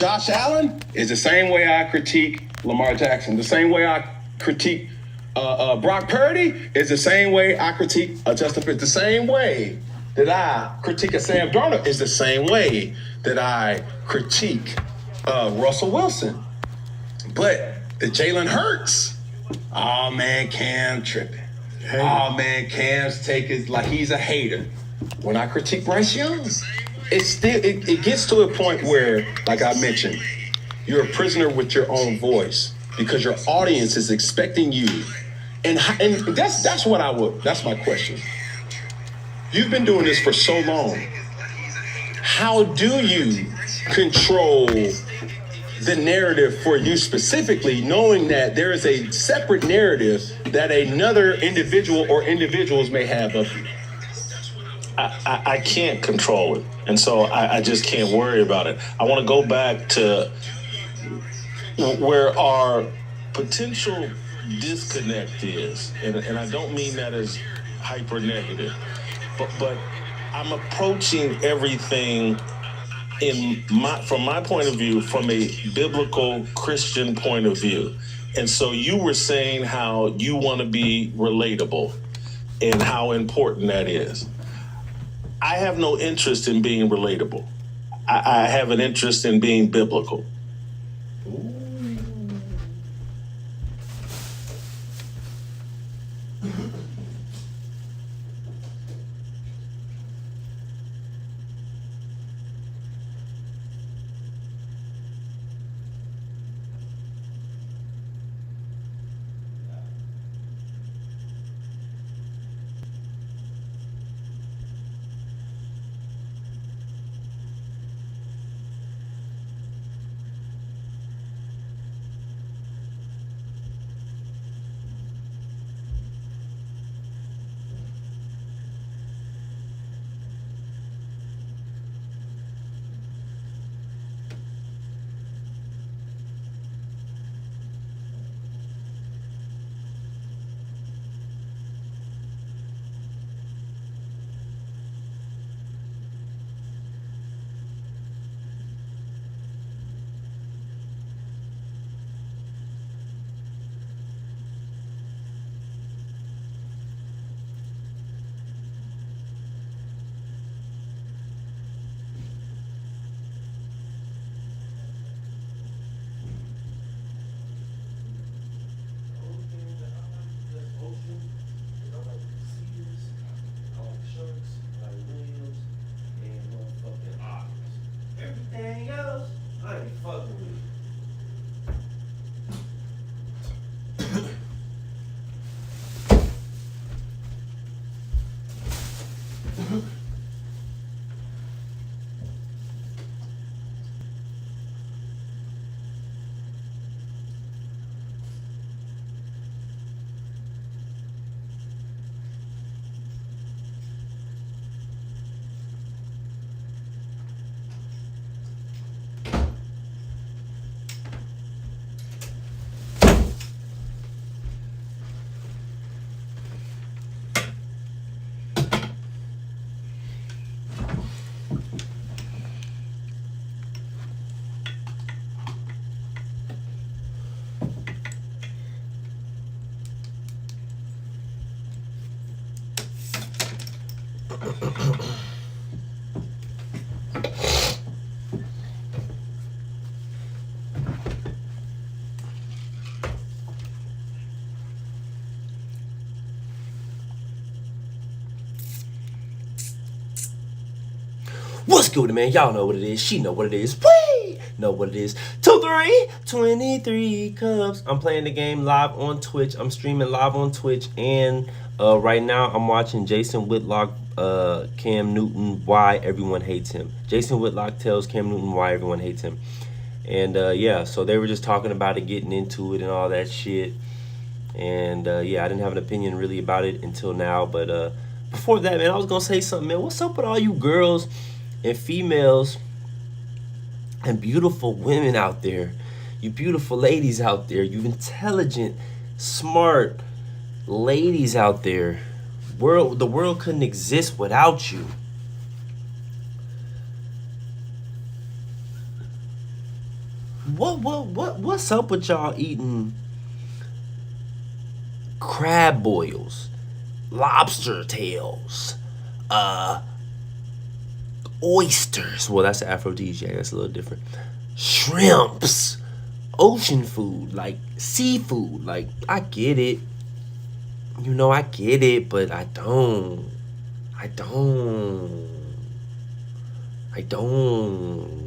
Josh Allen is the same way I critique Lamar Jackson. The same way I critique Brock Purdy is the same way I critique Justin Fields. The same way that I critique a Sam Darnold is the same way that I critique Russell Wilson. But the Jalen Hurts, oh man, Cam tripping. Hey. Oh man, Cam's taking like he's a hater. When I critique Bryce Young, it gets to a point where, like I mentioned, you're a prisoner with your own voice because your audience is expecting you. And that's my question. You've been doing this for so long. How do you control the narrative for you specifically, knowing that there is a separate narrative that another individual or individuals may have of you? I can't control it. And so I just can't worry about it. I want to go back to where our potential disconnect is. And I don't mean that as hyper negative, but I'm approaching everything from my point of view, from a biblical Christian point of view. And so you were saying how you want to be relatable and how important that is. I have no interest in being relatable. I have an interest in being biblical. What's good, man? Y'all know what it is. She know what it is. We know what it is. 23 Cubs. I'm playing the game live on Twitch. I'm streaming live on Twitch. And right now, I'm watching Jason Whitlock, Cam Newton, why everyone hates him. Jason Whitlock tells Cam Newton why everyone hates him. And yeah, so they were just talking about it, getting into it and all that shit. And yeah, I didn't have an opinion really about it until now. But before that, man, I was going to say something, man. What's up with all you girls and females and beautiful women out there? You beautiful ladies out there. You intelligent, smart ladies out there. The world couldn't exist without you. What's up with y'all eating crab boils, lobster tails, oysters? Well, that's an aphrodisiac. That's a little different. Shrimps, ocean food, like seafood. Like, I get it. You know, I get it, but I don't. I don't. I don't.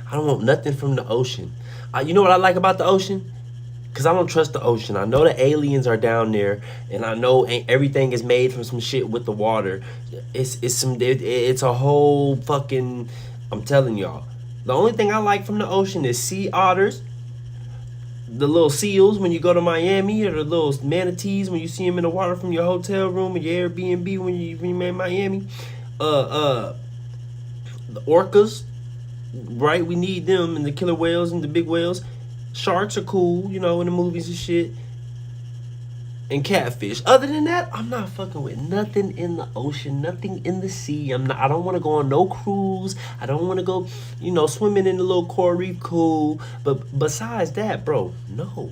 I don't want nothing from the ocean. You know what I like about the ocean? Because I don't trust the ocean. I know the aliens are down there, and I know everything is made from some shit with the water. It's a whole fucking. I'm telling y'all. The only thing I like from the ocean is sea otters, the little seals when you go to Miami, or the little manatees when you see them in the water from your hotel room or your Airbnb when you're in Miami. The orcas, right? We need them, and the killer whales and the big whales. Sharks are cool, you know, in the movies and shit. And catfish. Other than that, I'm not fucking with nothing in the ocean, nothing in the sea. I don't want to go on no cruise. I don't want to go, you know, swimming in the little coral reef. Cool. But besides that, bro, no.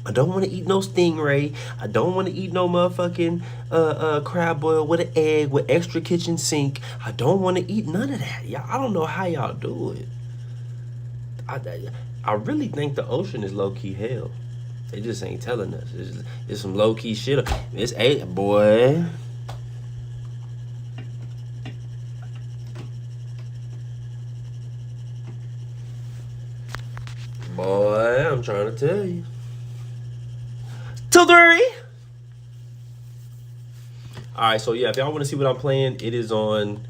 I don't want to eat no stingray. I don't want to eat no motherfucking crab boil with an egg with extra kitchen sink. I don't want to eat none of that. Y'all, I don't know how y'all do it. I really think the ocean is low-key hell. They just ain't telling us. It's some low-key shit. It's boy. Boy, I'm trying to tell you. Till 3. Alright, so yeah, if y'all want to see what I'm playing, it is on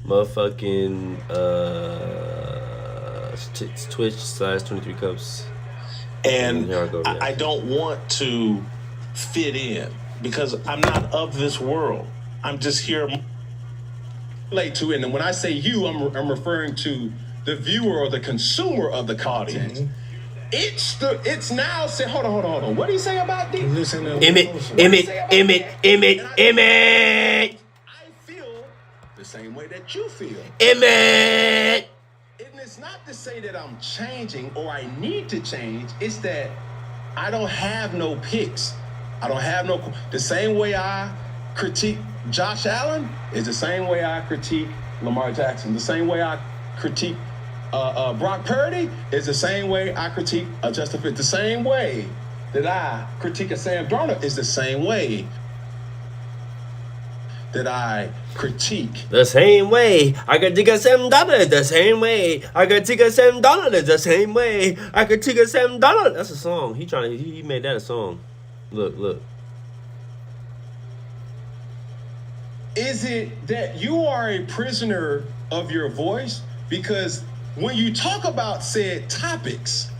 motherfucking Twitch/23cups. And I don't want to fit in because I'm not of this world. I'm just here. Relate to it, and when I say you, I'm referring to the viewer or the consumer of the content. It's now say hold on. What do you say about D? Emmett. I feel the same way that you feel. Emmett. And it's not to say that I'm changing or I need to change. It's that I don't have no picks. I don't have no. The same way I critique Josh Allen is the same way I critique Lamar Jackson. The same way I critique Brock Purdy is the same way I critique Justin Fields. The same way that I critique a Sam Darnold is the same way that I critique. The same way I critique a Sam Darnold. The same way I critique a Sam Darnold. The same way I critique a Sam Darnold. That's a song. He made that a song. Look. Is it that you are a prisoner of your voice? Because when you talk about said topics,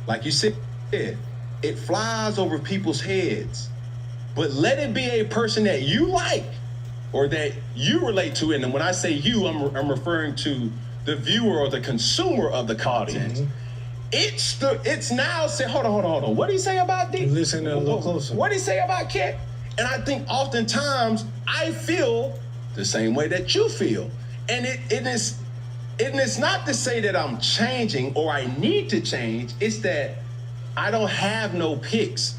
like you said, it flies over people's heads. But let it be a person that you like or that you relate to. And when I say you, I'm referring to the viewer or the consumer of the content. It's now say, hold on. What do you say about D? Listen a little closer. What do you say about Kit? And I think oftentimes I feel the same way that you feel. And it's not to say that I'm changing or I need to change. It's that I don't have no picks.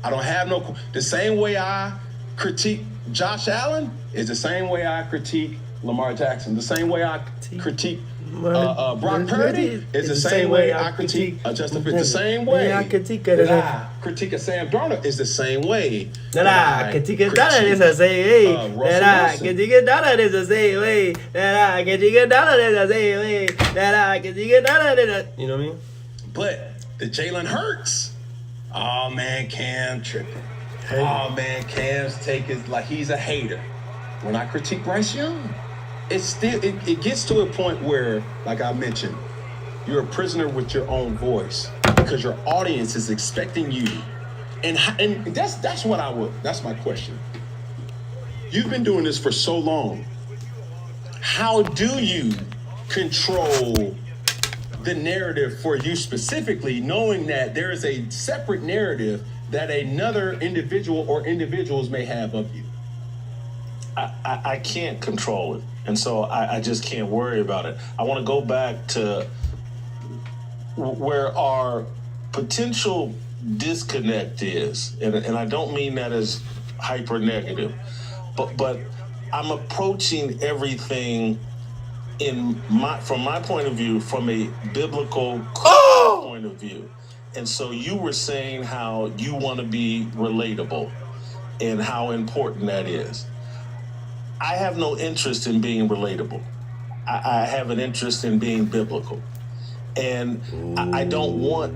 I don't have no. The same way I critique Josh Allen is the same way I critique Lamar Jackson. The same way I critique Brock Purdy is the same way I critique Justin Fields. The same way that I critique a Sam Darnold is the same way that I critique a Darnold is the same way that I critique a Darnold is the same way that I critique a Darnold is the same way that I critique a Darnold is the. You know what I mean? But the Jalen Hurts, oh man, Cam tripping. Hey. Oh man, Cam's take is like he's a hater. When I critique Bryce Young, it's still it gets to a point where, like I mentioned, you're a prisoner with your own voice because your audience is expecting you, and that's what that's my question. You've been doing this for so long. How do you control the narrative for you specifically, knowing that there is a separate narrative that another individual or individuals may have of you? I can't control it. And so I just can't worry about it. I want to go back to where our potential disconnect is, and I don't mean that as hyper negative, but I'm approaching everything from my point of view, from a biblical point of view. And so you were saying how you want to be relatable and how important that is. I have no interest in being relatable. I have an interest in being biblical. And I don't want.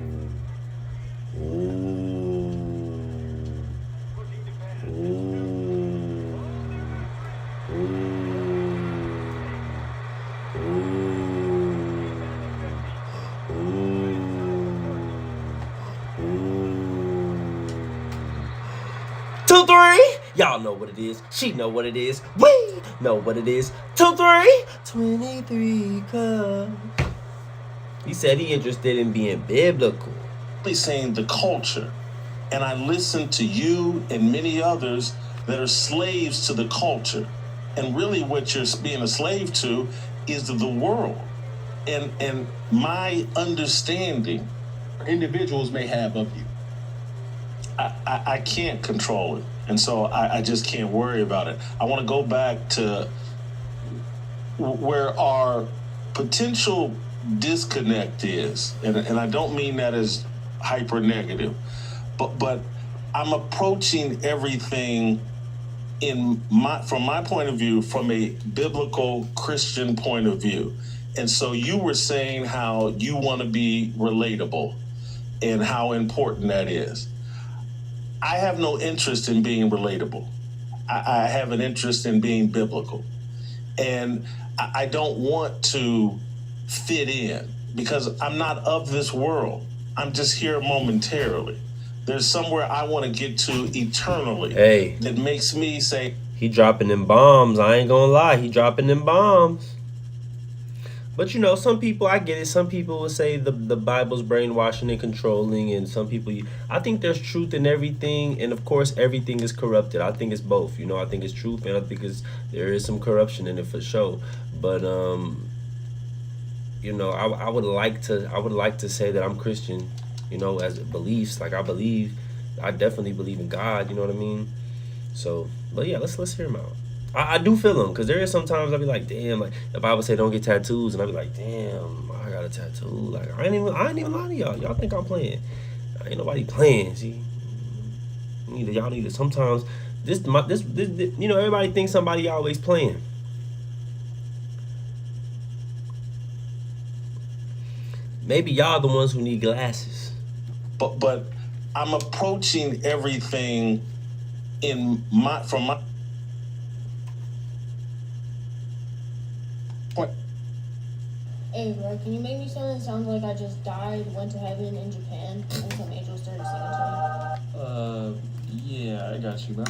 Two, three. Y'all know what it is. She know what it is. We know what it is. 2, 3. 23 cups. He said he interested in being biblical. Saying the culture, and I listen to you and many others that are slaves to the culture, and really what you're being a slave to is the world, and my understanding individuals may have of you. I can't control it, and so I just can't worry about it. I want to go back to where our potential disconnect is, and I don't mean that as hyper negative, but I'm approaching everything from my point of view, from a biblical Christian point of view. And so you were saying how you want to be relatable and how important that is. I have no interest in being relatable. I have an interest in being biblical. And I don't want to fit in because I'm not of this world. I'm just here momentarily. There's somewhere I want to get to eternally. Hey. That makes me say, he dropping them bombs. I ain't gonna lie. He dropping them bombs. But you know, some people, I get it. Some people will say the Bible's brainwashing and controlling, and some people, I think there's truth in everything, and of course, everything is corrupted. I think it's both. You know, I think it's truth, and I think there is some corruption in it for sure. But you know, I would like to say that I'm Christian. You know, as beliefs, like I definitely believe in God. You know what I mean? So, but yeah, let's hear him out. I do feel them, because there is sometimes I'll be like, damn, like the Bible say don't get tattoos, and I'll be like, damn, I got a tattoo. Like I ain't even lying to y'all. Y'all think I'm playing? Ain't nobody playing. See, y'all need to sometimes this you know, everybody thinks somebody always playing. Maybe y'all the ones who need glasses. But I'm approaching everything from my. Hey, bro, can you make me something that sounds like I just died, went to heaven in Japan, and some angels started singing to me? Yeah, I got you, bro.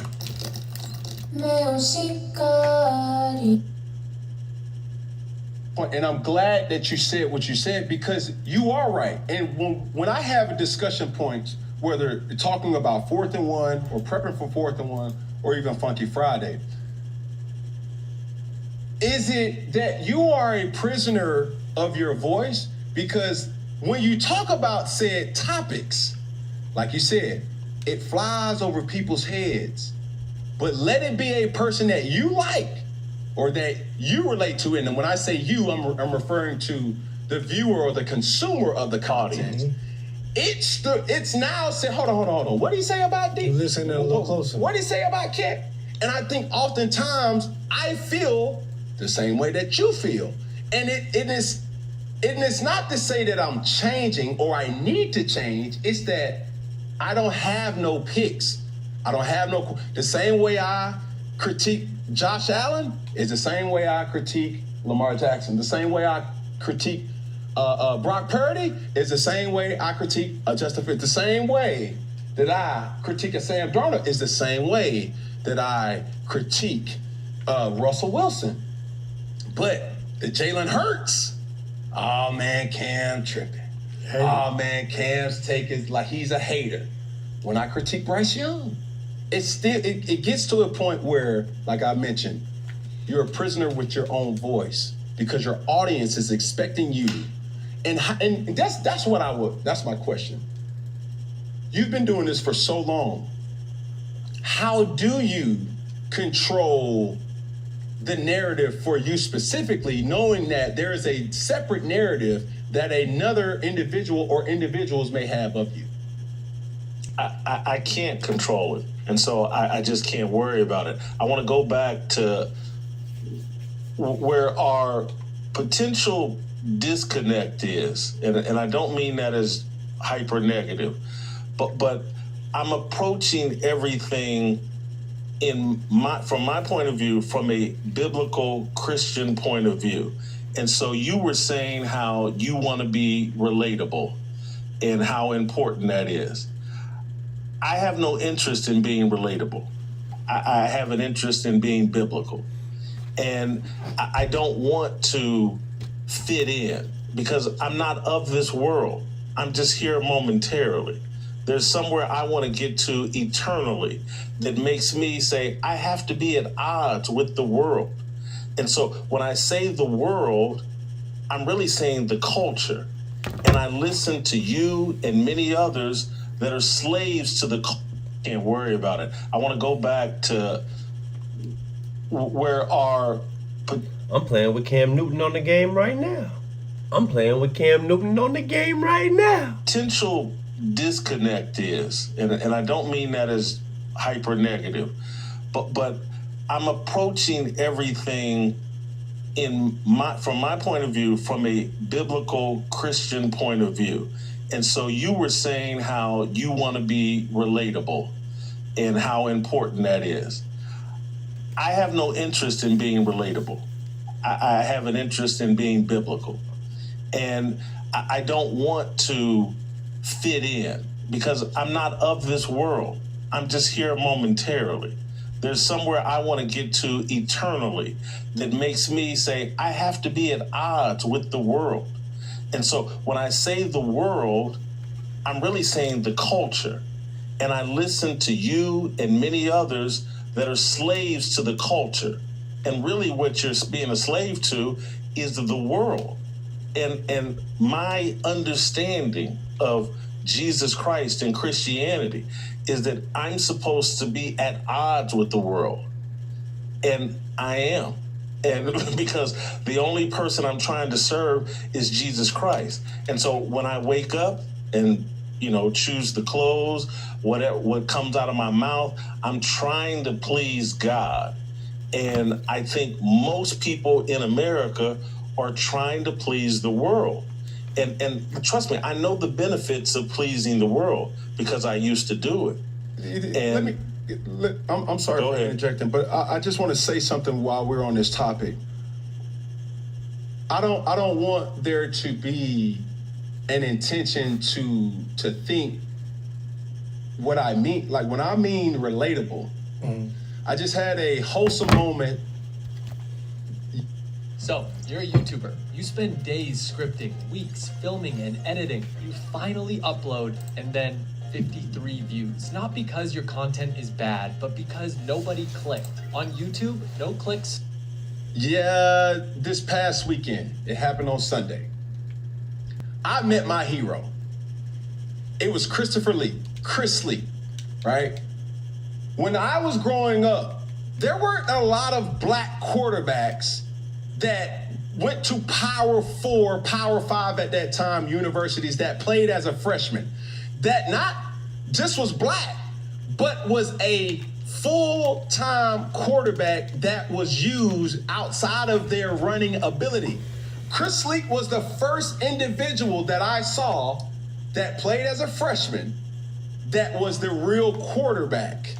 And I'm glad that you said what you said, because you are right. And when I have discussion points, whether talking about 4th and 1 or prepping for 4th and 1 or even Funky Friday, is it that you are a prisoner of your voice? Because when you talk about said topics, like you said, it flies over people's heads. But let it be a person that you like or that you relate to. And when I say you, I'm referring to the viewer or the consumer of the content. Mm-hmm. It's now said, hold on. What did he say about D? Listen a little closer. What did he say about Kent? And I think oftentimes I feel the same way that you feel. And it's not to say that I'm changing or I need to change. It's that I don't have no picks. The same way I critique Josh Allen is the same way I critique Lamar Jackson. The same way I critique Brock Purdy is the same way I critique Justin Fields. The same way that I critique a Sam Darnold is the same way that I critique Russell Wilson. But the Jalen Hurts, oh man, Cam tripping. Hey. Oh man, Cam's taking like he's a hater. When I critique Bryce Young, it gets to a point where, like I mentioned, You're a prisoner with your own voice because your audience is expecting you. And that's my question. You've been doing this for so long. How do you control the narrative for you specifically, knowing that there is a separate narrative that another individual or individuals may have of you? I can't control it. And so I just can't worry about it. I want to go back to where our potential disconnect is. And I don't mean that as hyper negative, but I'm approaching everything from my point of view, from a biblical Christian point of view. And so you were saying how you want to be relatable and how important that is. I have no interest in being relatable. I have an interest in being biblical. And I don't want to fit in because I'm not of this world. I'm just here momentarily. There's somewhere I want to get to eternally that makes me say, I have to be at odds with the world. And so when I say the world, I'm really saying the culture. And I listen to you and many others that are slaves to the culture. Can't worry about it. I want to go back to where our... I'm playing with Cam Newton on the game right now. Potential disconnect is, and I don't mean that as hyper negative, but I'm approaching everything from my point of view, from a biblical Christian point of view. And so you were saying how you want to be relatable and how important that is. I have no interest in being relatable. I have an interest in being biblical. And I don't want to fit in because I'm not of this world. I'm just here momentarily. There's somewhere I want to get to eternally that makes me say, I have to be at odds with the world. And so when I say the world, I'm really saying the culture. And I listen to you and many others that are slaves to the culture. And really what you're being a slave to is the world. And my understanding of Jesus Christ and Christianity is that I'm supposed to be at odds with the world. And I am. And because the only person I'm trying to serve is Jesus Christ. And so when I wake up and, choose the clothes, what comes out of my mouth, I'm trying to please God. And I think most people in America are trying to please the world. And trust me, I know the benefits of pleasing the world because I used to do it. I'm sorry for interjecting, but I just want to say something while we're on this topic. I don't want there to be an intention to think what I mean. Like when I mean relatable, I just had a wholesome moment. So, you're a YouTuber. You spend days scripting, weeks filming and editing. You finally upload, and then 53 views. Not because your content is bad, but because nobody clicked. On YouTube, no clicks. Yeah, this past weekend, it happened on Sunday. I met my hero. It was Chris Lee, right? When I was growing up, there weren't a lot of black quarterbacks that went to Power 4, Power 5 at that time, universities that played as a freshman, that not just was black, but was a full-time quarterback that was used outside of their running ability. Chris Leak was the first individual that I saw that played as a freshman that was the real quarterback.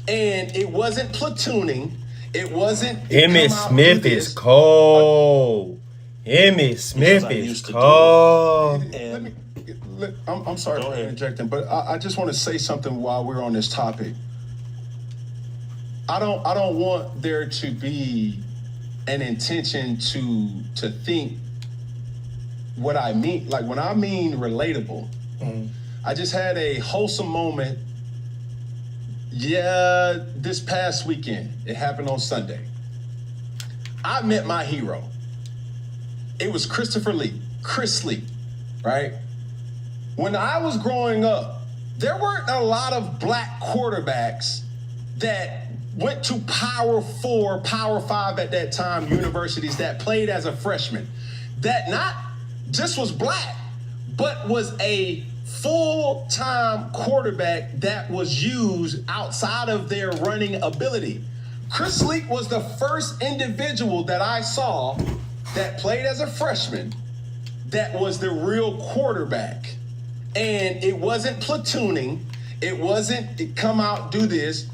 And it wasn't platooning. It wasn't. Emmitt Smith is cold. Emmitt Smith is cold. I'm sorry for interjecting, but I just want to say something while we're on this topic. I don't want there to be an intention to think what I mean. Like when I mean relatable, I just had a wholesome moment. Yeah, this past weekend, it happened on Sunday. I met my hero. It was Christopher Lee, Chris Lee, right? When I was growing up, there weren't a lot of black quarterbacks that went to Power 4, Power 5 at that time, universities that played as a freshman, that not just was black, but was a full-time quarterback that was used outside of their running ability. Chris Leak was the first individual that I saw that played as a freshman that was the real quarterback. And it wasn't platooning. It wasn't come out, do this.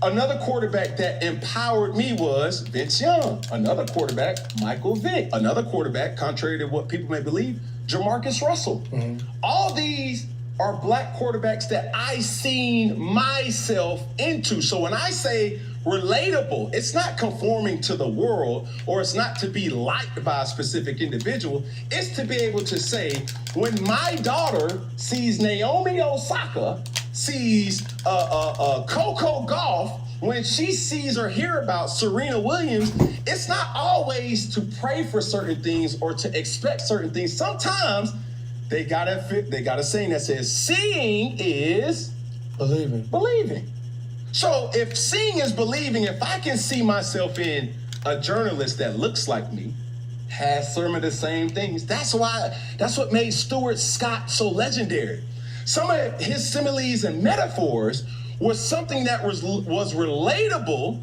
Another quarterback that empowered me was Vince Young. Another quarterback, Michael Vick. Another quarterback, contrary to what people may believe, Jamarcus Russell. Mm-hmm. All these are black quarterbacks that I seen myself into. So when I say relatable, it's not conforming to the world, or it's not to be liked by a specific individual. It's to be able to say, when my daughter sees Naomi Osaka, sees Coco Gauff, when she sees or hear about Serena Williams, it's not always to pray for certain things or to expect certain things. Sometimes they got a saying that says, seeing is believing. So if seeing is believing, if I can see myself in a journalist that looks like me, has some of the same things, that's what made Stuart Scott so legendary. Some of his similes and metaphors was something that was relatable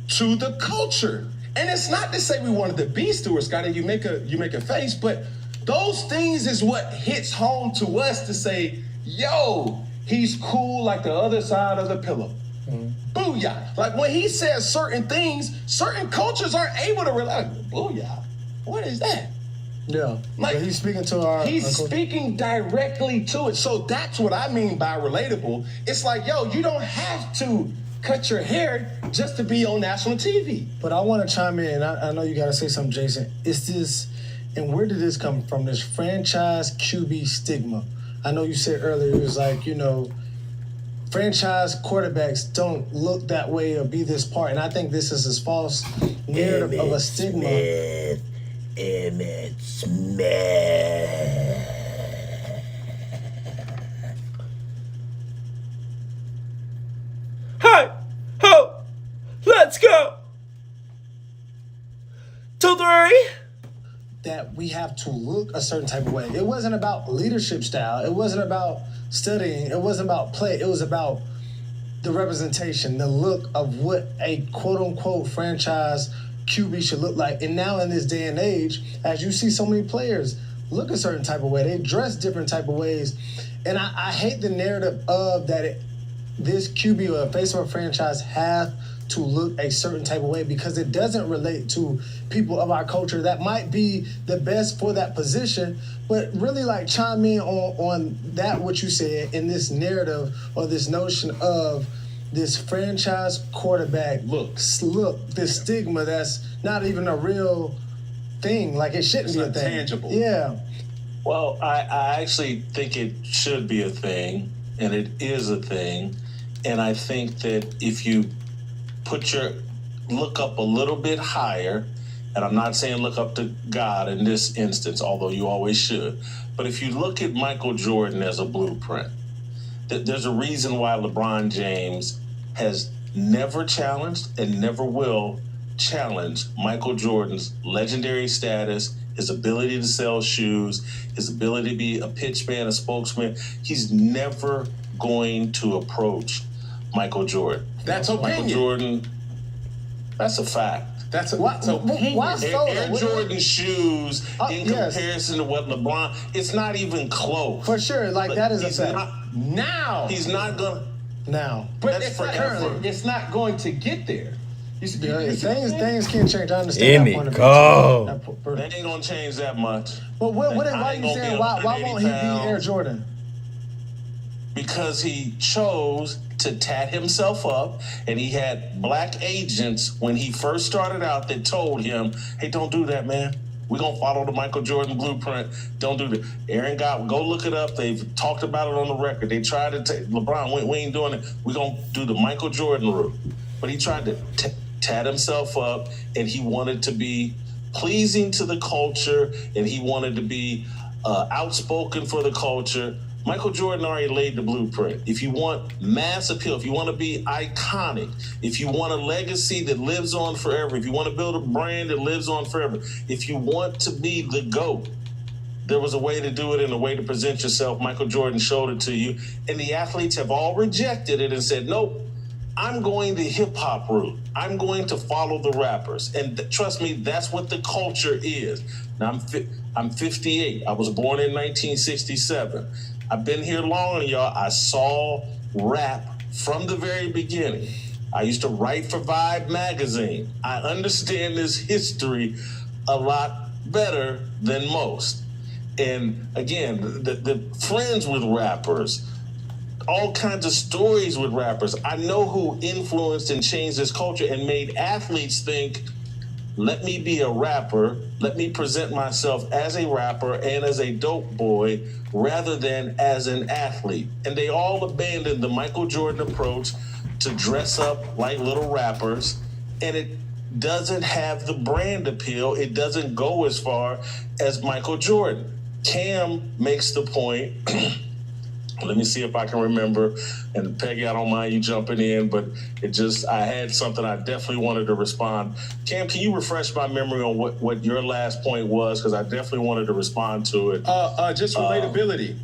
to the culture. And it's not to say we wanted to be Stuart Scott and you make a face, but those things is what hits home to us to say, yo, he's cool like the other side of the pillow. Mm-hmm. Booyah. Like when he says certain things, certain cultures aren't able to relate. Booyah. What is that? Yeah. Like he's speaking to our speaking directly to it. So that's what I mean by relatable. It's like, yo, you don't have to cut your hair just to be on national TV. But I want to chime in. I know you got to say something, Jason. It's this, and where did this come from? This franchise QB stigma. I know you said earlier, it was like, franchise quarterbacks don't look that way or be this part. And I think this is this false narrative of a stigma. Emmitt Smith. Hey! Ho! Let's go! 2-3. That we have to look a certain type of way. It wasn't about leadership style. It wasn't about studying. It wasn't about play. It was about the representation, the look of what a quote-unquote franchise QB should look like. And now in this day and age, as you see so many players look a certain type of way, they dress different type of ways. And I hate the narrative of that this QB or a face of a franchise have to look a certain type of way, because it doesn't relate to people of our culture that might be the best for that position. But really, like, chime in on that, what you said in this narrative or this notion of this franchise quarterback look, this stigma that's not even a real thing. Like, it shouldn't be a thing. Tangible. Yeah. Well, I actually think it should be a thing, and it is a thing. And I think that if you put your look up a little bit higher, and I'm not saying look up to God in this instance, although you always should, but if you look at Michael Jordan as a blueprint, there's a reason why LeBron James has never challenged and never will challenge Michael Jordan's legendary status, his ability to sell shoes, his ability to be a pitch man, a spokesman. He's never going to approach Michael Jordan. That's Michael opinion. Jordan, that's a fact. That's Why so? Air Jordan shoes in comparison to what LeBron, it's not even close. For sure, like that is a fact. Now. He's not going to. Now. But That's it's not, forever. it's not going to get there. Things can't change. I understand that point of view. Go. They ain't going to change that much. But why are you saying, why won't he be Air Jordan? Because he chose to tat himself up, and he had black agents when he first started out that told him, hey, don't do that, man. We're going to follow the Michael Jordan blueprint. Don't do that. Aaron go look it up. They've talked about it on the record. They tried to take LeBron. We ain't doing it. We're going to do the Michael Jordan route. But he tried to tat himself up, and he wanted to be pleasing to the culture, and he wanted to be outspoken for the culture. Michael Jordan already laid the blueprint. If you want mass appeal, if you want to be iconic, if you want a legacy that lives on forever, if you want to build a brand that lives on forever, if you want to be the GOAT, there was a way to do it and a way to present yourself. Michael Jordan showed it to you. And the athletes have all rejected it and said, nope, I'm going the hip hop route. I'm going to follow the rappers. And trust me, that's what the culture is. Now, I'm 58. I was born in 1967. I've been here long, y'all. I saw rap from the very beginning. I used to write for Vibe magazine. I understand this history a lot better than most. And again, the friends with rappers, all kinds of stories with rappers. I know who influenced and changed this culture and made athletes think, let me be a rapper, let me present myself as a rapper and as a dope boy rather than as an athlete. And they all abandoned the Michael Jordan approach to dress up like little rappers, and it doesn't have the brand appeal. It doesn't go as far as Michael Jordan. Cam makes the point. Let me see if I can remember. And Peggy, I don't mind you jumping in, but I had something I definitely wanted to respond. Cam, can you refresh my memory on what your last point was? Because I definitely wanted to respond to it. Just relatability.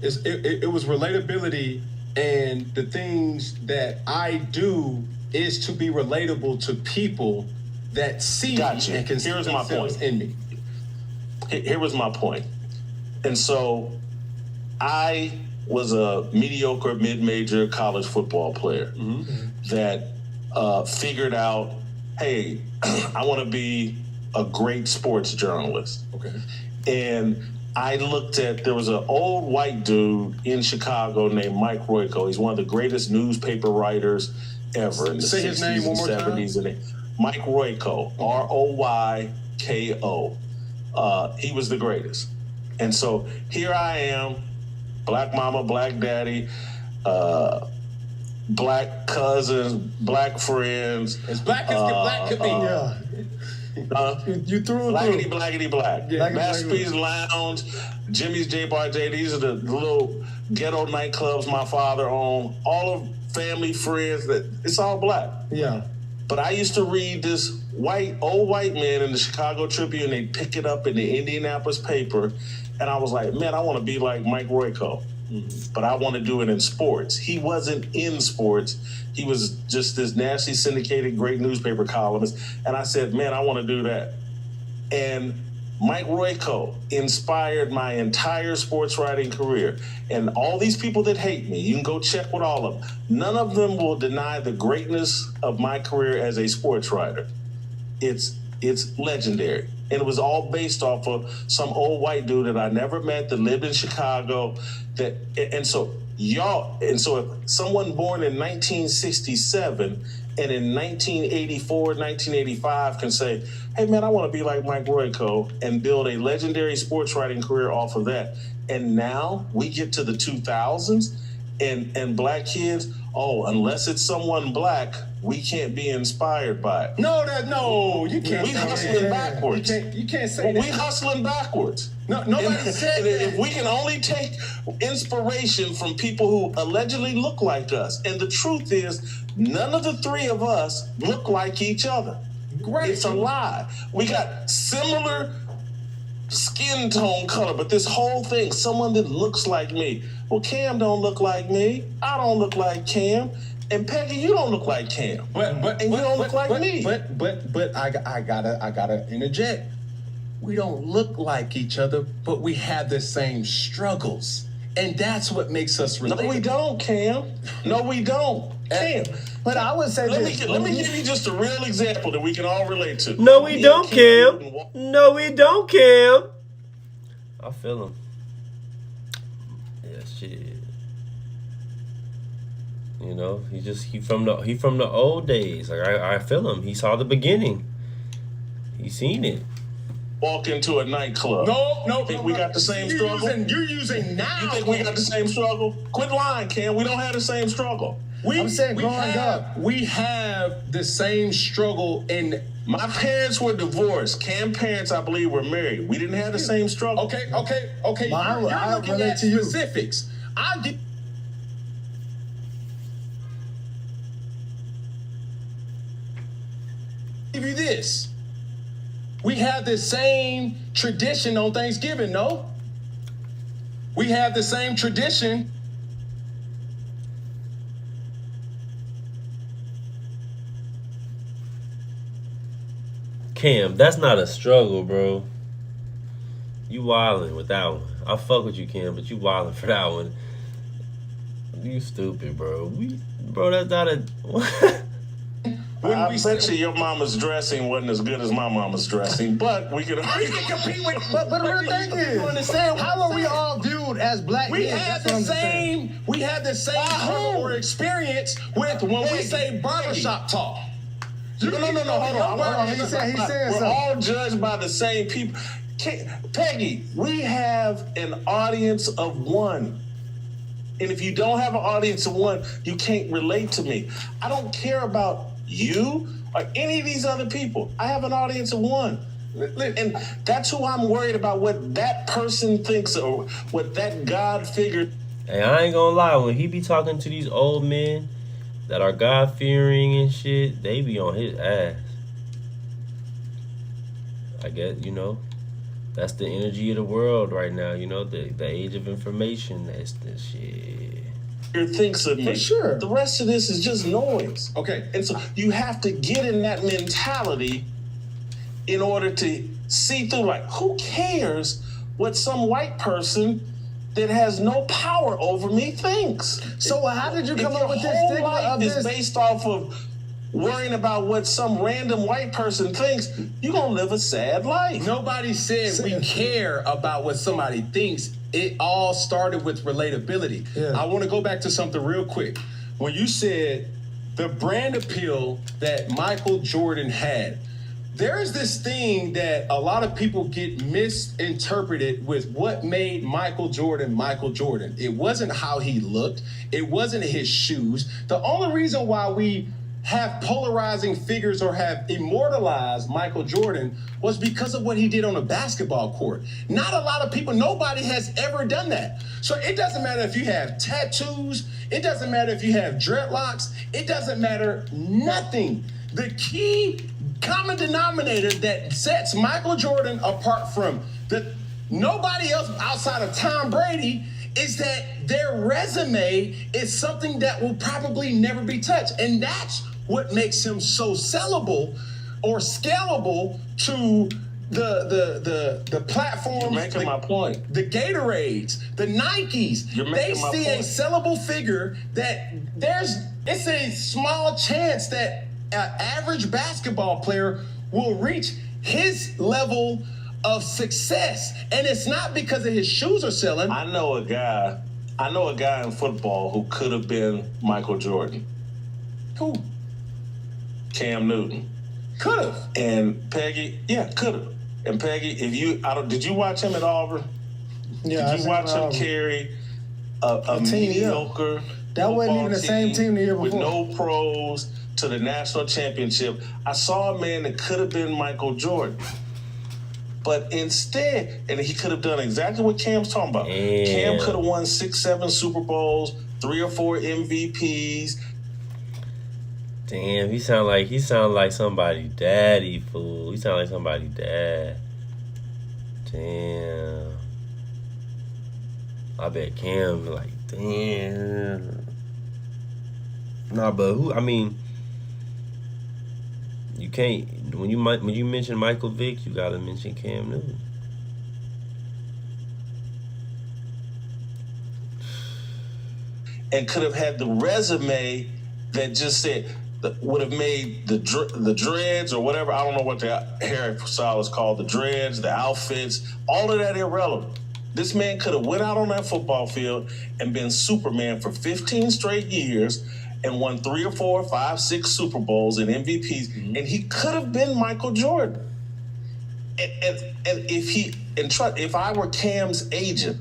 It was relatability, and the things that I do is to be relatable to people that see me and can see themselves in me. Here was my point. And so I was a mediocre mid-major college football player that figured out, hey, I want to be a great sports journalist. Okay. And I looked at, there was an old white dude in Chicago named Mike Royko. He's one of the greatest newspaper writers ever in the 60s his name one more and 70s. And Mike Royko, Royko. He was the greatest. And so here I am, black mama, black daddy, black cousins, black friends. As black as black could be. You threw it blackity black. Yeah. Masterpiece Lounge, Jimmy's J Bar J. These are the little ghetto nightclubs my father owned. All of family, friends, it's all black. Yeah. But I used to read this old white man in the Chicago Tribune. They'd pick it up in the Indianapolis paper. And I was like, man, I want to be like Mike Royko. But I want to do it in sports. He wasn't in sports. He was just this nasty syndicated great newspaper columnist. And I said, man, I want to do that. And Mike Royko inspired my entire sports writing career. And all these people that hate me, you can go check with all of them. None of them will deny the greatness of my career as a sports writer. It's legendary. And it was all based off of some old white dude that I never met that lived in Chicago. So if someone born in 1967 and in 1984, 1985 can say, hey man, I want to be like Mike Royko and build a legendary sports writing career off of that. And now we get to the 2000s and black kids, unless it's someone black, we can't be inspired by it. No, you can't. We hustling backwards. You can't say that. We hustling backwards. No, nobody said that. If we can only take inspiration from people who allegedly look like us, and the truth is, none of the three of us look like each other. Right. It's a lie. We got similar skin tone color, but this whole thing, someone that looks like me. Well, Cam don't look like me. I don't look like Cam. And Peggy, you don't look like Cam. And you don't look like me. But I gotta interject. We don't look like each other, but we have the same struggles. And that's what makes us relatable. No, we don't, Cam. No, we don't. Cam. But I would say Let me give you just a real example that we can all relate to. No, we don't, Cam. No, we don't, Cam. I feel him. Yeah, shit. You know, he from the old days. Like I feel him. He saw the beginning. He seen it. Walk into a nightclub. No. Think we got the same struggle? You're using now. You think we got the same struggle? Quit lying, Cam. We don't have the same struggle. I'm saying growing up. We have the same struggle in. My parents were divorced. Cam's parents, I believe, were married. We didn't have the same struggle. Okay. I looking relate at to you. specifics. I'll give you this. We have the same tradition on Thanksgiving, no? We have the same tradition. Cam, that's not a struggle, bro. You wildin' with that one. I fuck with you, Cam, but you wildin' for that one. You stupid, bro. Bro, that's not a. I bet you your mama's dressing wasn't as good as my mama's dressing, but we could compete with. But the real thing is, understand how are we all viewed as black We men? had That's what the I'm just saying. same. We had the same struggle or experience with when we say barbershop talk. No, hold on. He said We're something. all judged by the same people. Peggy, we have an audience of one. And if you don't have an audience of one, you can't relate to me. I don't care about you or any of these other people. I have an audience of one. And that's who I'm worried about, what that person thinks or what that God figure. Hey, I ain't gonna lie. When he be talking to these old men that are God-fearing and shit, they be on his ass. I guess, that's the energy of the world right now, the age of information. That's the shit. Thinks of me. For sure. The rest of this is just noise. Okay. And so you have to get in that mentality in order to see through, like, who cares what some white person that has no power over me thinks? So how did you come If up with your this whole stigma life of is this? based off of worrying about what some random white person thinks, you're gonna live a sad life. Nobody said we care about what somebody thinks. It all started with relatability. Yeah. I want to go back to something real quick. When you said the brand appeal that Michael Jordan had, there's this thing that a lot of people get misinterpreted with what made Michael Jordan Michael Jordan. It wasn't how he looked. It wasn't his shoes. The only reason why we have polarizing figures or have immortalized Michael Jordan was because of what he did on a basketball court. Not a lot of people, nobody has ever done that. So it doesn't matter if you have tattoos, it doesn't matter if you have dreadlocks, it doesn't matter nothing. The key common denominator that sets Michael Jordan apart from nobody else outside of Tom Brady is that their resume is something that will probably never be touched. And that's what makes him so sellable or scalable to the platforms. You're making my point. The Gatorades, the Nikes, You're they making my see a point. sellable figure that it's a small chance that an average basketball player will reach his level of success. And it's not because of his shoes are selling. I know a guy in football who could have been Michael Jordan. Who? Cam Newton. Could have. And Peggy, could have. And Peggy, did you watch him at Auburn? Yeah, Did you watch him carry a team, mediocre That wasn't even the football same team the year with before. no pros to the national championship? I saw a man that could have been Michael Jordan. But instead, and he could have done exactly what Cam's talking about. Damn. Cam could have won 6-7 Super Bowls, 3 or 4 MVPs. Damn, he sound like somebody daddy, fool. He sound like somebody dad. Damn. I bet Cam like, damn. Nah, but you can't, when you mention Michael Vick, you gotta mention Cam Newton. And could have had the resume that just said, would have made the dreads or whatever. I don't know what the hairstyle is called, the dreads, the outfits, all of that irrelevant. This man could have went out on that football field and been Superman for 15 straight years and won 3 or 4 or 5, 6 Super Bowls and MVPs, and he could have been Michael Jordan. And if I were Cam's agent,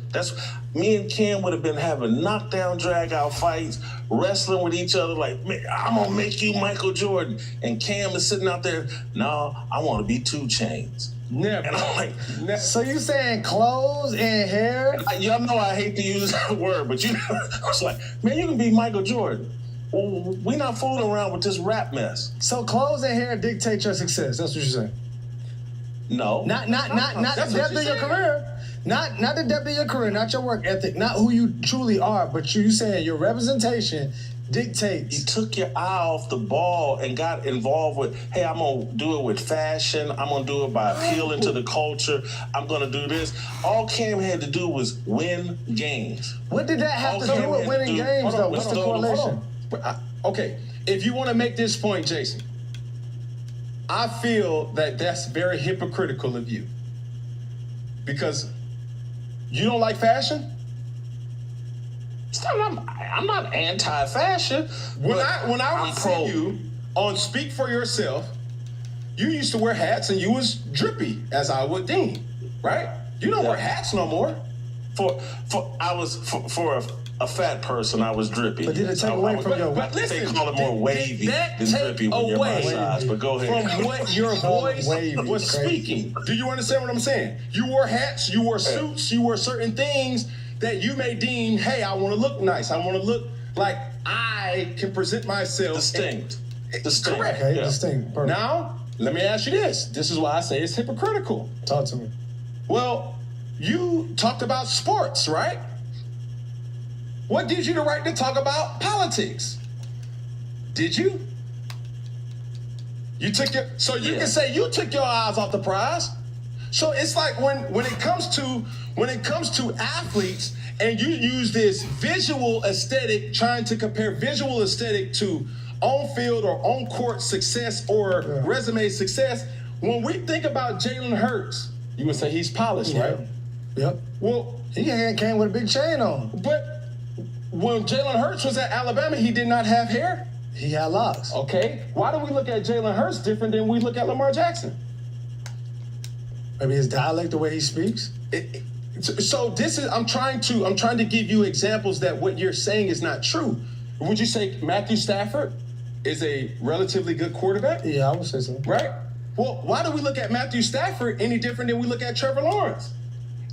me and Cam would have been having knockdown, drag out fights, wrestling with each other. Like, I'm gonna make you Michael Jordan, and Cam is sitting out there. No, I want to be 2 Chainz. Never. And I'm like, never. So you saying clothes and hair? Y'all know I hate to use that word, but I was like, man, you can be Michael Jordan. Well, we not fooling around with this rap mess. So clothes and hair dictate your success. That's what you're saying. No. Not the depth of your career. Not the depth of your career, not your work ethic, not who you truly are, but you saying your representation dictates. You took your eye off the ball and got involved with, hey, I'm going to do it with fashion. I'm going to do it by appealing to the culture. I'm going to do this. All Cam had to do was win games. What did that have to do with winning games, though? What's the correlation? Okay, if you want to make this point, Jason, I feel that that's very hypocritical of you. Because you don't like fashion? I'm not anti-fashion. When I would see you on Speak for Yourself, you used to wear hats and you was drippy, as I would deem, right? You don't wear hats no more. For a fat person, I was drippy. But did it take away from your... But listen, they call it more wavy that than drippy when you're my size, but go ahead. From what your voice Wavy, was crazy. speaking. Do you understand what I'm saying? You wore hats, you wore suits, you wore certain things that you may deem, hey, I want to look nice. I want to look like I can present myself. Distinct. Correct. Okay, distinct. Perfect. Now, let me ask you this. This is why I say it's hypocritical. Talk to me. Well, you talked about sports, right? What gives you the right to talk about politics? Did you? You took your, so you can say you took your eyes off the prize. So it's like when it comes to athletes and you use this visual aesthetic, trying to compare visual aesthetic to on-field or on-court success or resume success, when we think about Jalen Hurts, you would say he's polished, right? Yep. Well, He came with a big chain on. but when Jalen Hurts was at Alabama, he did not have hair. He had locks. Okay, why do we look at Jalen Hurts different than we look at Lamar Jackson? Maybe his dialect, the way he speaks. So this is I'm trying to give you examples that what you're saying is not true. Would you say Matthew Stafford is a relatively good quarterback? Yeah, I would say so. Right? Well, why do we look at Matthew Stafford any different than we look at Trevor Lawrence?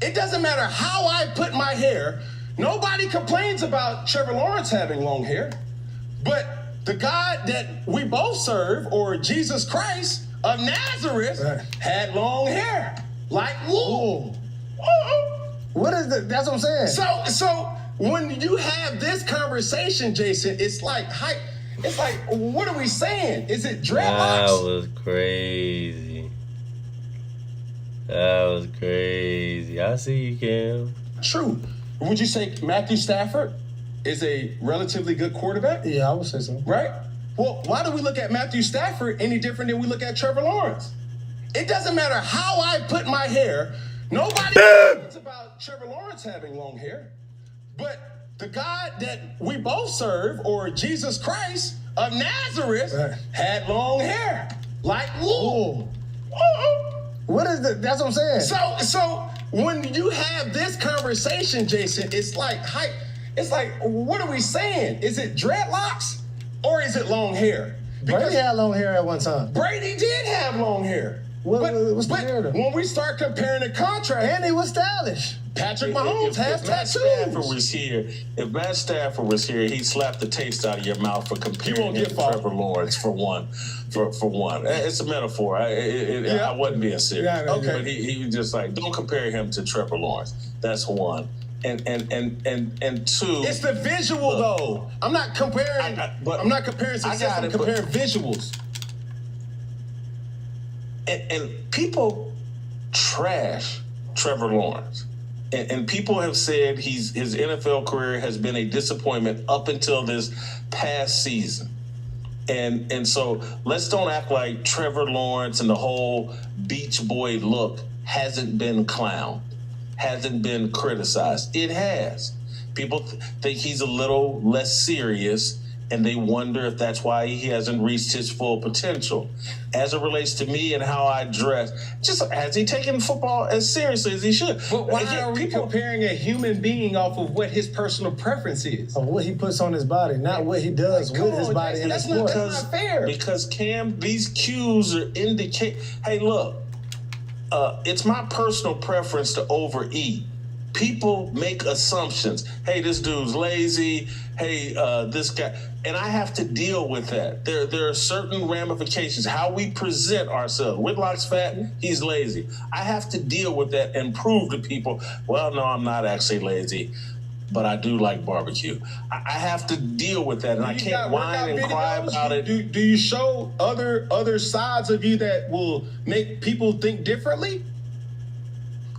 It doesn't matter how I put my hair. Nobody complains about Trevor Lawrence having long hair. But the God that we both serve, or Jesus Christ of Nazareth, had long hair, like wool. What is that? That's what I'm saying. So when you have this conversation, Jason, it's like, what are we saying? Is it dreadlocks? That was crazy. That was crazy. I see you, Cam. True. Would you say Matthew Stafford is a relatively good quarterback? Yeah, I would say so. Right? Well, why do we look at Matthew Stafford any different than we look at Trevor Lawrence? It doesn't matter how I put my hair. Nobody complains about Trevor Lawrence having long hair. But the God that we both serve, or Jesus Christ of Nazareth, had long hair, like wool. What is that? That's what I'm saying. So when you have this conversation, Jason, it's like, what are we saying? Is it dreadlocks or is it long hair? Brady had long hair at one time. Brady did have long hair. What's the narrative? When we start comparing the contrast, And he was stylish. Patrick Mahomes has tattoos. If Matt Stafford was here, he'd slap the taste out of your mouth for comparing him to Trevor Lawrence for one. It's a metaphor. I wasn't being serious. Yeah, okay. But he was just like, don't compare him to Trevor Lawrence. That's one. And two. It's the visual though. I'm not comparing. I'm not comparing success. I'm comparing visuals. And people trash Trevor Lawrence. And people have said his NFL career has been a disappointment up until this past season. And so let's don't act like Trevor Lawrence and the whole Beach Boy look hasn't been clowned, hasn't been criticized. It has. People think he's a little less serious and they wonder if that's why he hasn't reached his full potential. As it relates to me and how I dress, just has he taken football as seriously as he should? But why Again, are we comparing a human being off of what his personal preference is? Of what he puts on his body, not what he does with his body in the sport. That's not fair. Because Cam, these cues are indicate. Hey, look, it's my personal preference to overeat. People make assumptions. Hey, this dude's lazy. Hey, this guy, and I have to deal with that. There are certain ramifications. How we present ourselves. Whitlock's fat. He's lazy. I have to deal with that and prove to people, well, no, I'm not actually lazy, but I do like barbecue. I have to deal with that, and I can't whine and cry about it. Do you show other sides of you that will make people think differently?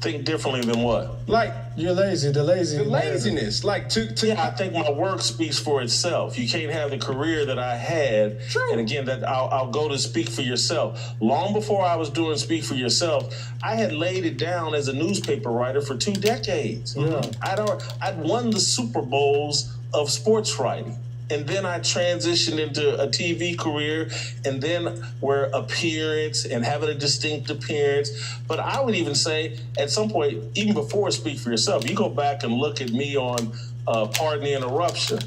Think differently than what? Like you're lazy. The laziness. Like to yeah, I think my work speaks for itself. You can't have the career that I had. True. And again, that I'll go to Speak for Yourself. Long before I was doing Speak for Yourself, I had laid it down as a newspaper writer for 2 decades. Yeah. I'd won the Super Bowls of sports writing. And then I transitioned into a TV career, and then where appearance and having a distinct appearance. But I would even say at some point, even before Speak for Yourself, you go back and look at me on Pardon the Interruption.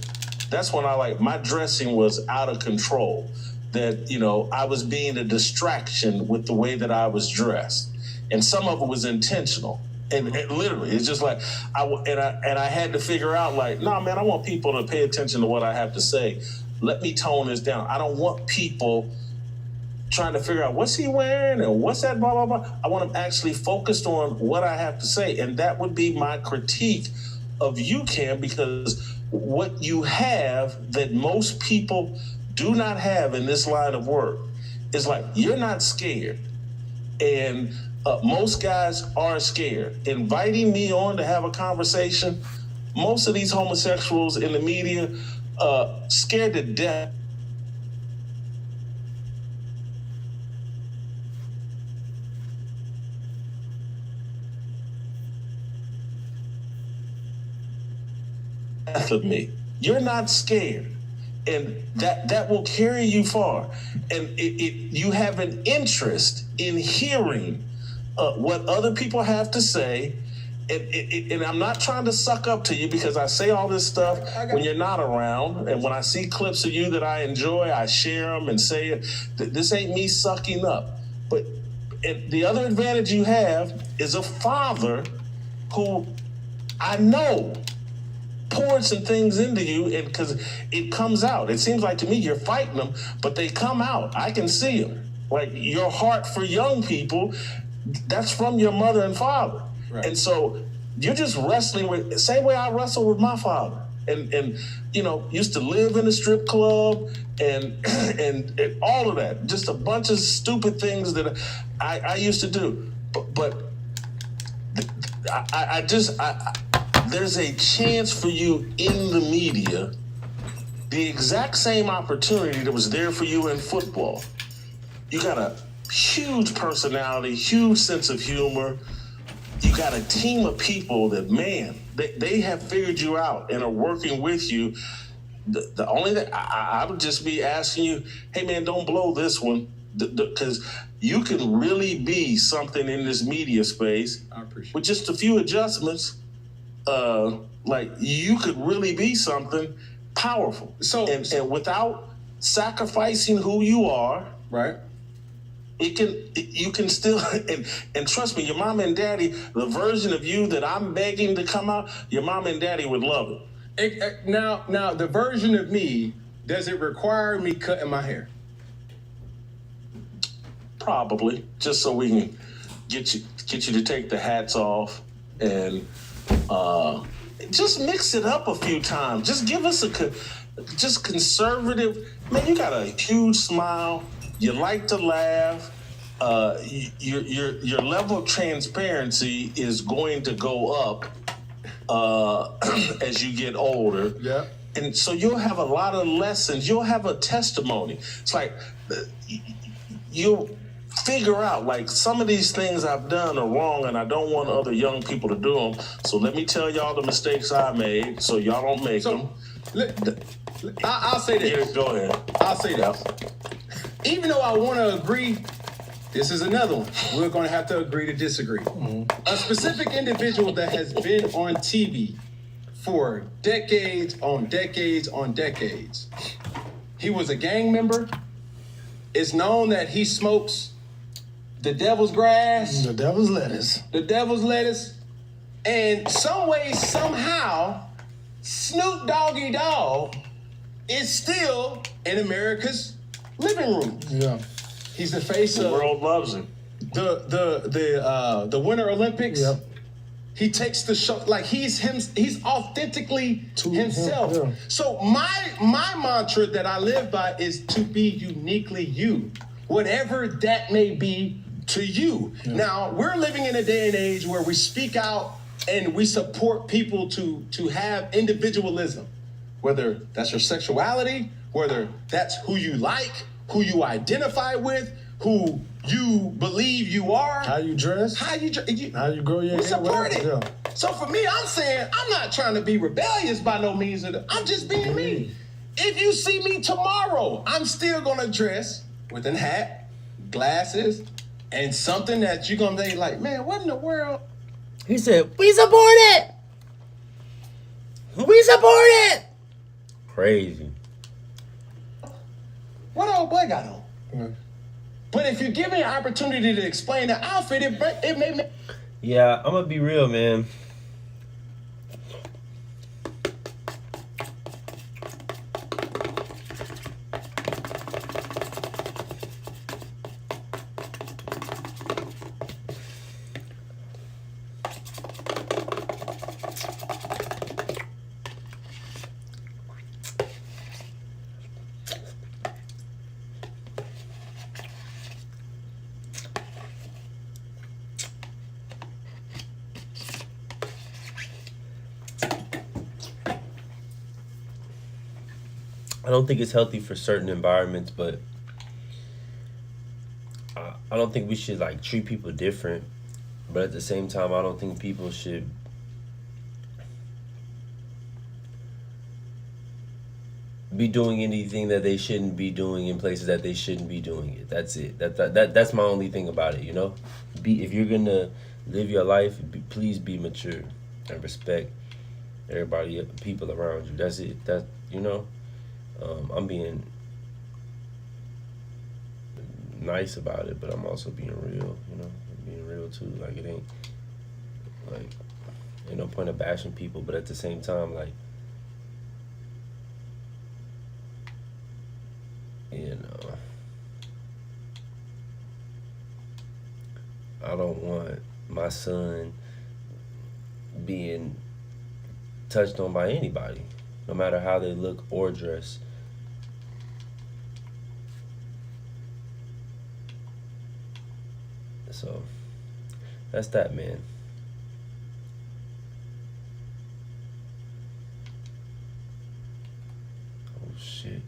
That's when my dressing was out of control. That, I was being a distraction with the way that I was dressed. And some of it was intentional. And literally, it's just like I had to figure out, nah, man, I want people to pay attention to what I have to say. Let me tone this down. I don't want people trying to figure out what's he wearing and what's that, blah, blah, blah. I want them actually focused on what I have to say. And that would be my critique of you, Cam, because what you have that most people do not have in this line of work is you're not scared. And most guys are scared. Inviting me on to have a conversation, most of these homosexuals in the media, scared to death. Of me. You're not scared. And that will carry you far. And you have an interest in hearing what other people have to say. And I'm not trying to suck up to you because I say all this stuff when you're not around. And when I see clips of you that I enjoy, I share them and say it. This ain't me sucking up. But the other advantage you have is a father who I know poured some things into you, and because it comes out. It seems like to me you're fighting them, but they come out. I can see them. Your heart for young people, that's from your mother and father. Right. And so you're just wrestling with the same way I wrestled with my father. And used to live in a strip club and all of that. Just a bunch of stupid things that I used to do. But there's a chance for you in the media, the exact same opportunity that was there for you in football. You got a huge personality, huge sense of humor. You got a team of people that, man, they have figured you out and are working with you. The only thing I would just be asking you, hey, man, don't blow this one, because you can really be something in this media space. I appreciate with just a few adjustments. You could really be something powerful. And without sacrificing who you are, right? You can still, and trust me, your mom and daddy, the version of you that I'm begging to come out, your mom and daddy would love it. Now, the version of me, does it require me cutting my hair? Probably, just so we can get you to take the hats off and just mix it up a few times. Just give us just conservative. Man, you got a huge smile. You like to laugh. Your level of transparency is going to go up as you get older. Yeah. And so you'll have a lot of lessons. You'll have a testimony. It's like figure out, like, some of these things I've done are wrong and I don't want other young people to do them. So let me tell y'all the mistakes I made so y'all don't make them. I'll say this. Yeah, go ahead. I'll say this. Even though I want to agree, this is another one. We're going to have to agree to disagree. A specific individual that has been on TV for decades on decades on decades. He was a gang member. It's known that he smokes the devil's grass. The devil's lettuce. The devil's lettuce. And some way, somehow, Snoop Doggy Dogg is still in America's living room. Yeah. He's the face The of world loves him. the Winter Olympics. Yep. He takes the show like he's authentically himself. Yeah. So my mantra that I live by is to be uniquely you, whatever that may be to you. Yeah. Now we're living in a day and age where we speak out and we support people to have individualism, whether that's your sexuality, whether that's who you like, who you identify with, who you believe you are, How you dress? how you grow your we hair. support whatever. it. Yeah. So for me, I'm saying I'm not trying to be rebellious by no means. I'm just being me. If you see me tomorrow, I'm still gonna dress with a hat, glasses, and something that you're gonna be like, man, what in the world? He said, "We support it. We support it." Crazy. What old boy got on? Yeah. But if you give me an opportunity to explain the outfit, it may make. Yeah, I'm gonna be real, man. I don't think it's healthy for certain environments, but I don't think we should like treat people different. But at the same time, I don't think people should be doing anything that they shouldn't be doing in places that they shouldn't be doing it. That's it. That's my only thing about it. You know, if you're gonna live your life, please be mature and respect everybody, people around you. That's it. That you know. I'm being nice about it, but I'm also being real, you know, I'm being real too. Like, it ain't no point of bashing people, but at the same time, like, you know, I don't want my son being touched on by anybody, no matter how they look or dress. So that's that, man. Oh shit.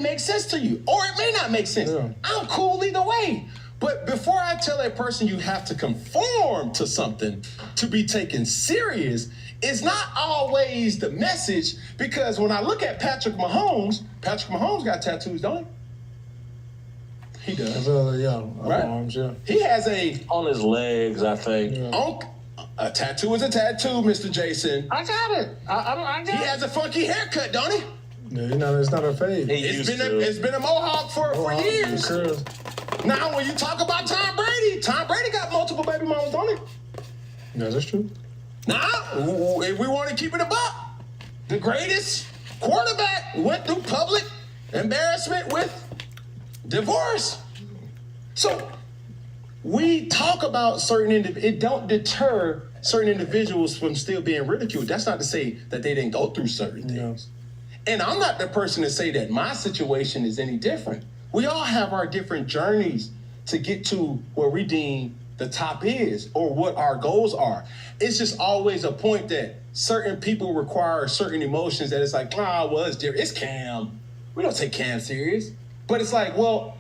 Make sense to you, or it may not make sense. Yeah. I'm cool either way. But before I tell a person you have to conform to something to be taken serious, it's not always the message. Because when I look at Patrick Mahomes got tattoos, don't he? He does. Yeah. Right? Arms, yeah. He has a On his legs, I think. Yeah. a tattoo is a tattoo, Mr. Jason. I got it. I got He has a funky haircut, don't he? Yeah, you know, it's not a fade. He It's used been to. it's been a mohawk for years. Curls. Now, when you talk about Tom Brady got multiple baby mamas, don't he? Yeah, that's true. Now, if we want to keep it a buck, the greatest quarterback went through public embarrassment with divorce. So we talk about certain it don't deter certain individuals from still being ridiculed. That's not to say that they didn't go through certain things. And I'm not the person to say that my situation is any different. We all have our different journeys to get to where we deem the top is or what our goals are. It's just always a point that certain people require certain emotions that it's like, well, it's different. It's Cam. We don't take Cam serious. But it's like, well,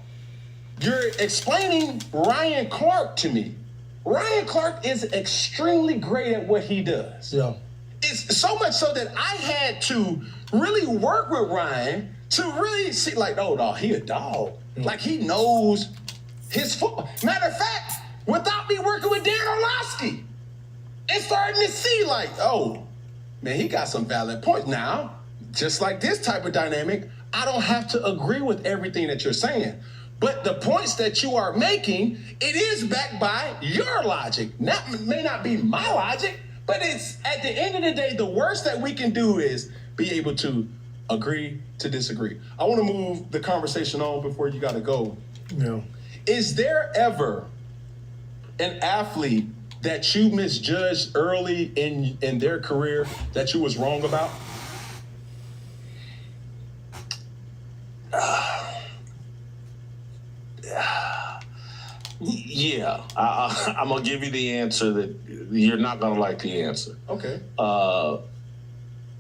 you're explaining Ryan Clark to me. Ryan Clark is extremely great at what he does. Yeah. It's so much so that I had to really work with Ryan to really see, like, oh, dog, he a dog. Like, he knows his football. Matter of fact, without me working with Darren Orlovsky, and starting to see, like, oh, man, he got some valid points. Now, just like this type of dynamic, I don't have to agree with everything that you're saying. But the points that you are making, it is backed by your logic. May not be my logic, but it's, at the end of the day, the worst that we can do is be able to agree to disagree. I want to move the conversation on before you got to go. Yeah. Is there ever an athlete that you misjudged early in their career that you was wrong about? Yeah, I'm gonna give you the answer that you're not gonna like the answer. Okay.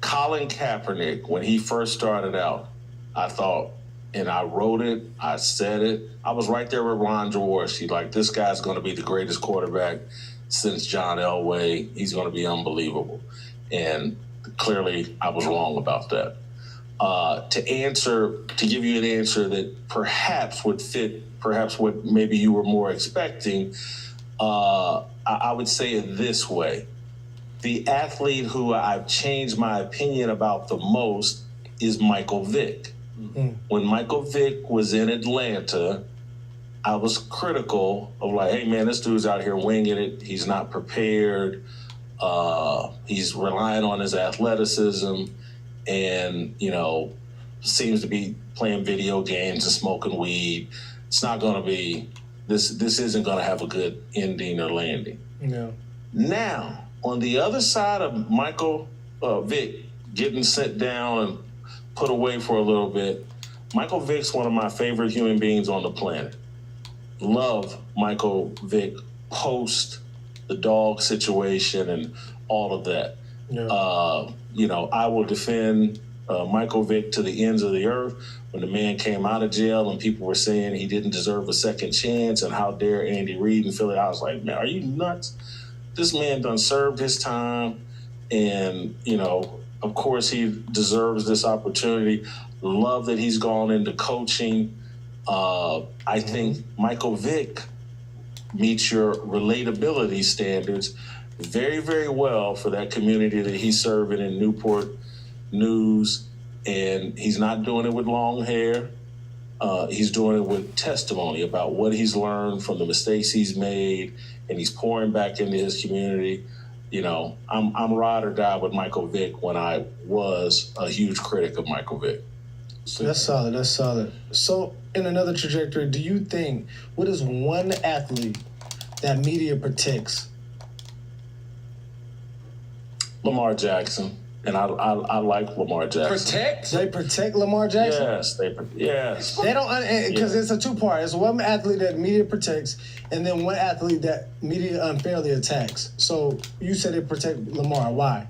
Colin Kaepernick, when he first started out, I thought, and I wrote it, I said it, I was right there with Ron Jaworski, like, this guy's gonna be the greatest quarterback since John Elway. He's gonna be unbelievable. And clearly I was wrong about that. To give you an answer that perhaps would fit perhaps what maybe you were more expecting, I would say it this way. The athlete who I've changed my opinion about the most is Michael Vick. Mm-hmm. When Michael Vick was in Atlanta, I was critical of, like, hey, man, this dude's out here winging it. He's not prepared. He's relying on his athleticism and, seems to be playing video games and smoking weed. It's not going to be, this isn't going to have a good ending or landing. Yeah. Now, on the other side of Michael Vick getting sent down and put away for a little bit, Michael Vick's one of my favorite human beings on the planet. Love Michael Vick post the dog situation and all of that. Yeah. I will defend Michael Vick to the ends of the earth. When the man came out of jail and people were saying he didn't deserve a second chance and how dare Andy Reid and Philly, I was like, man, are you nuts? This man done served his time, and, of course he deserves this opportunity. Love that he's gone into coaching. I think Michael Vick meets your relatability standards very, very well for that community that he's serving in Newport News. And he's not doing it with long hair. He's doing it with testimony about what he's learned from the mistakes he's made, and he's pouring back into his community. I'm ride or die with Michael Vick when I was a huge critic of Michael Vick. That's solid. That's solid. So, in another trajectory, do you think, what is one athlete that media protects? Lamar Jackson. And I like Lamar Jackson. Protect? They protect Lamar Jackson? Yes. They don't, because it's a two-part. It's one athlete that media protects, and then one athlete that media unfairly attacks. So you said they protect Lamar. Why?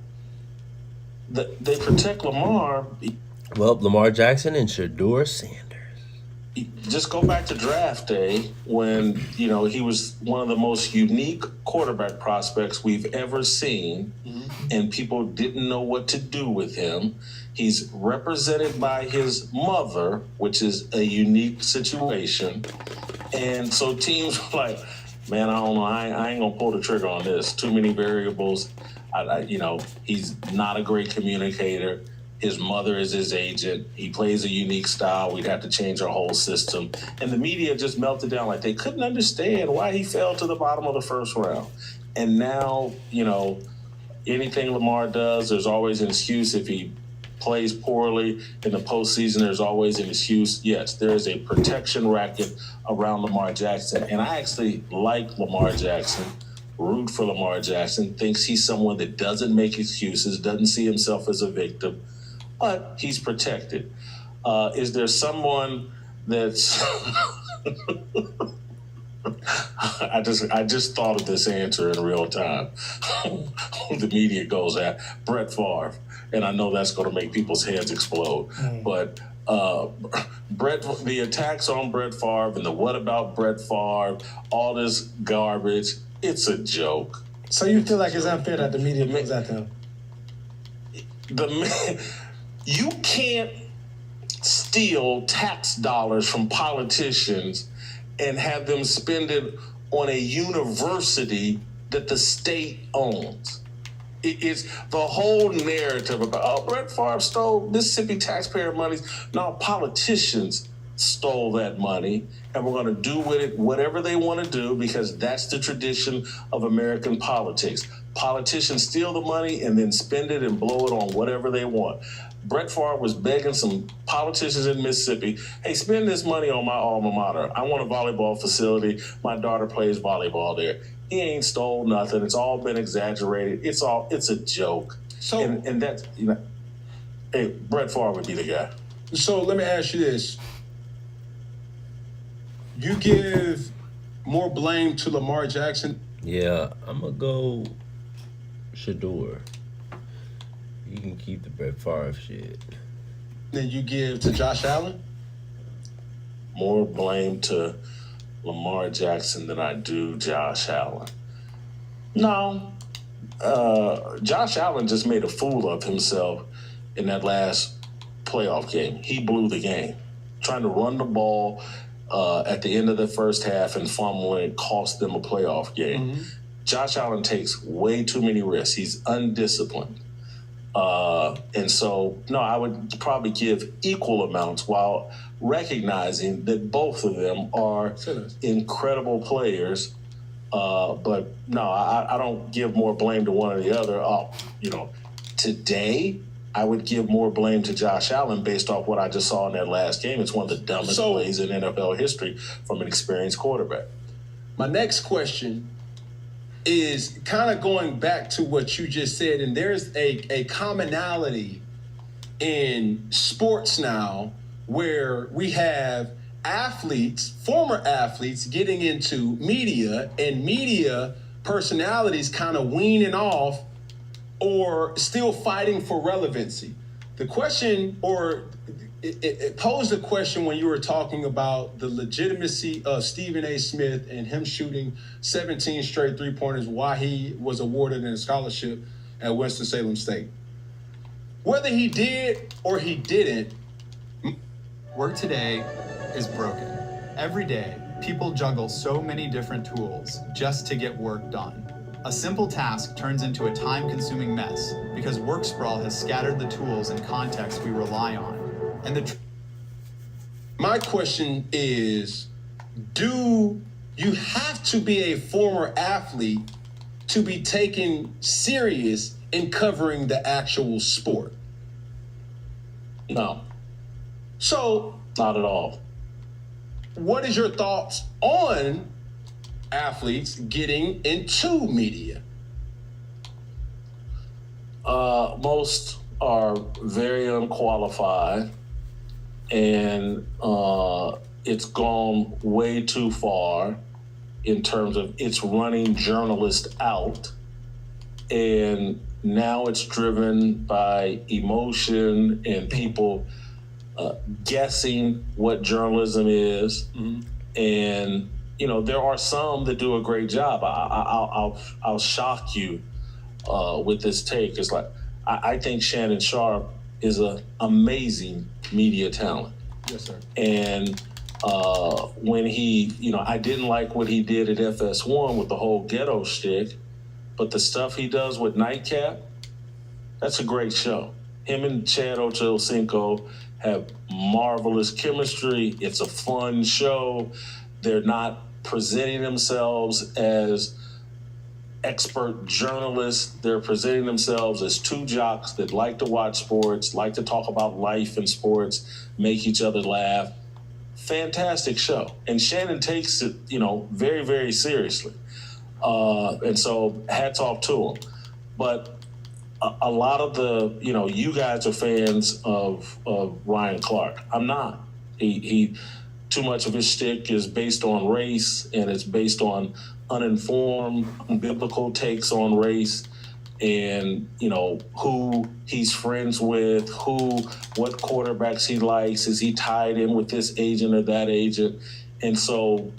They protect Lamar. Well, Lamar Jackson and Shedeur Sanders. Just go back to draft day when, he was one of the most unique quarterback prospects we've ever seen, and people didn't know what to do with him. He's represented by his mother, which is a unique situation. And so teams were like, man, I don't know, I ain't gonna pull the trigger on this. Too many variables. He's not a great communicator. His mother is his agent. He plays a unique style. We'd have to change our whole system. And the media just melted down, like they couldn't understand why he fell to the bottom of the first round. And now, anything Lamar does, there's always an excuse. If he plays poorly in the postseason, there's always an excuse. Yes, there is a protection racket around Lamar Jackson. And I actually like Lamar Jackson, root for Lamar Jackson, thinks he's someone that doesn't make excuses, doesn't see himself as a victim, but he's protected. Is there someone that's I just thought of this answer in real time. The media goes at Brett Favre, and I know that's going to make people's heads explode. But the attacks on Brett Favre and the what about Brett Favre, all this garbage, it's a joke. So you feel like it's unfair that the media goes at them? You can't steal tax dollars from politicians and have them spend it on a university that the state owns. It's the whole narrative about, Brett Favre stole Mississippi taxpayer money. No, politicians stole that money, and we're going to do with it whatever they want to do because that's the tradition of American politics. Politicians steal the money and then spend it and blow it on whatever they want. Brett Favre was begging some politicians in Mississippi, hey, spend this money on my alma mater. I want a volleyball facility. My daughter plays volleyball there. He ain't stole nothing. It's all been exaggerated. It's a joke. So, and that's, hey, Brett Favre would be the guy. So let me ask you this. You give more blame to Lamar Jackson? Yeah, I'm going to go Shador. You can keep the Brett Favre shit. Than you give to Josh Allen? More blame to Lamar Jackson than I do Josh Allen. No. Josh Allen just made a fool of himself in that last playoff game. He blew the game. Trying to run the ball at the end of the first half and fumble and cost them a playoff game. Mm-hmm. Josh Allen takes way too many risks. He's undisciplined. And so, no, I would probably give equal amounts while recognizing that both of them are incredible players. But no, I don't give more blame to one or the other. Today, I would give more blame to Josh Allen based off what I just saw in that last game. It's one of the dumbest plays in NFL history from an experienced quarterback. My next question is kind of going back to what you just said, and there's a commonality in sports now where we have athletes, former athletes, getting into media and media personalities kind of weaning off or still fighting for relevancy. The question, or it posed a question when you were talking about the legitimacy of Stephen A. Smith and him shooting 17 straight three-pointers, why he was awarded a scholarship at Winston-Salem State. Whether he did or he didn't. Work today is broken. Every day, people juggle so many different tools just to get work done. A simple task turns into a time-consuming mess because work sprawl has scattered the tools and context we rely on. And my question is, do you have to be a former athlete to be taken serious in covering the actual sport? No. So, not at all. What is your thoughts on athletes getting into media? Most are very unqualified, and it's gone way too far in terms of it's running journalists out, and now it's driven by emotion and people guessing what journalism is. Mm-hmm. And there are some that do a great job. I'll shock you with this take. It's like I think Shannon Sharp is an amazing media talent. Yes, sir. And when he, I didn't like what he did at FS1 with the whole ghetto shtick, but the stuff he does with Nightcap, that's a great show. Him and Chad Ochocinco have marvelous chemistry. It's a fun show. They're not presenting themselves as expert journalists. They're presenting themselves as two jocks that like to watch sports, like to talk about life and sports, make each other laugh. Fantastic show. And Shannon takes it, very, very seriously. And so hats off to him. But a lot of the, you guys are fans of Ryan Clark. I'm not. He too much of his shtick is based on race, and it's based on uninformed biblical takes on race, and who he's friends with, what quarterbacks he likes, is he tied in with this agent or that agent, and so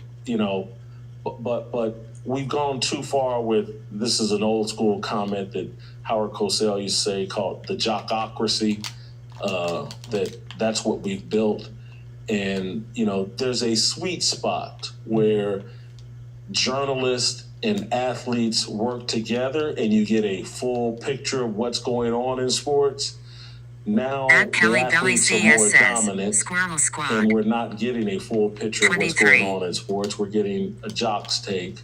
but we've gone too far with, this is an old school comment that Howard Cosell used to say, called the jockocracy. That's what we've built, and there's a sweet spot where journalists and athletes work together and you get a full picture of what's going on in sports. Now the athletes are more dominant, and we're not getting a full picture of what's going on in sports. We're getting a jock's take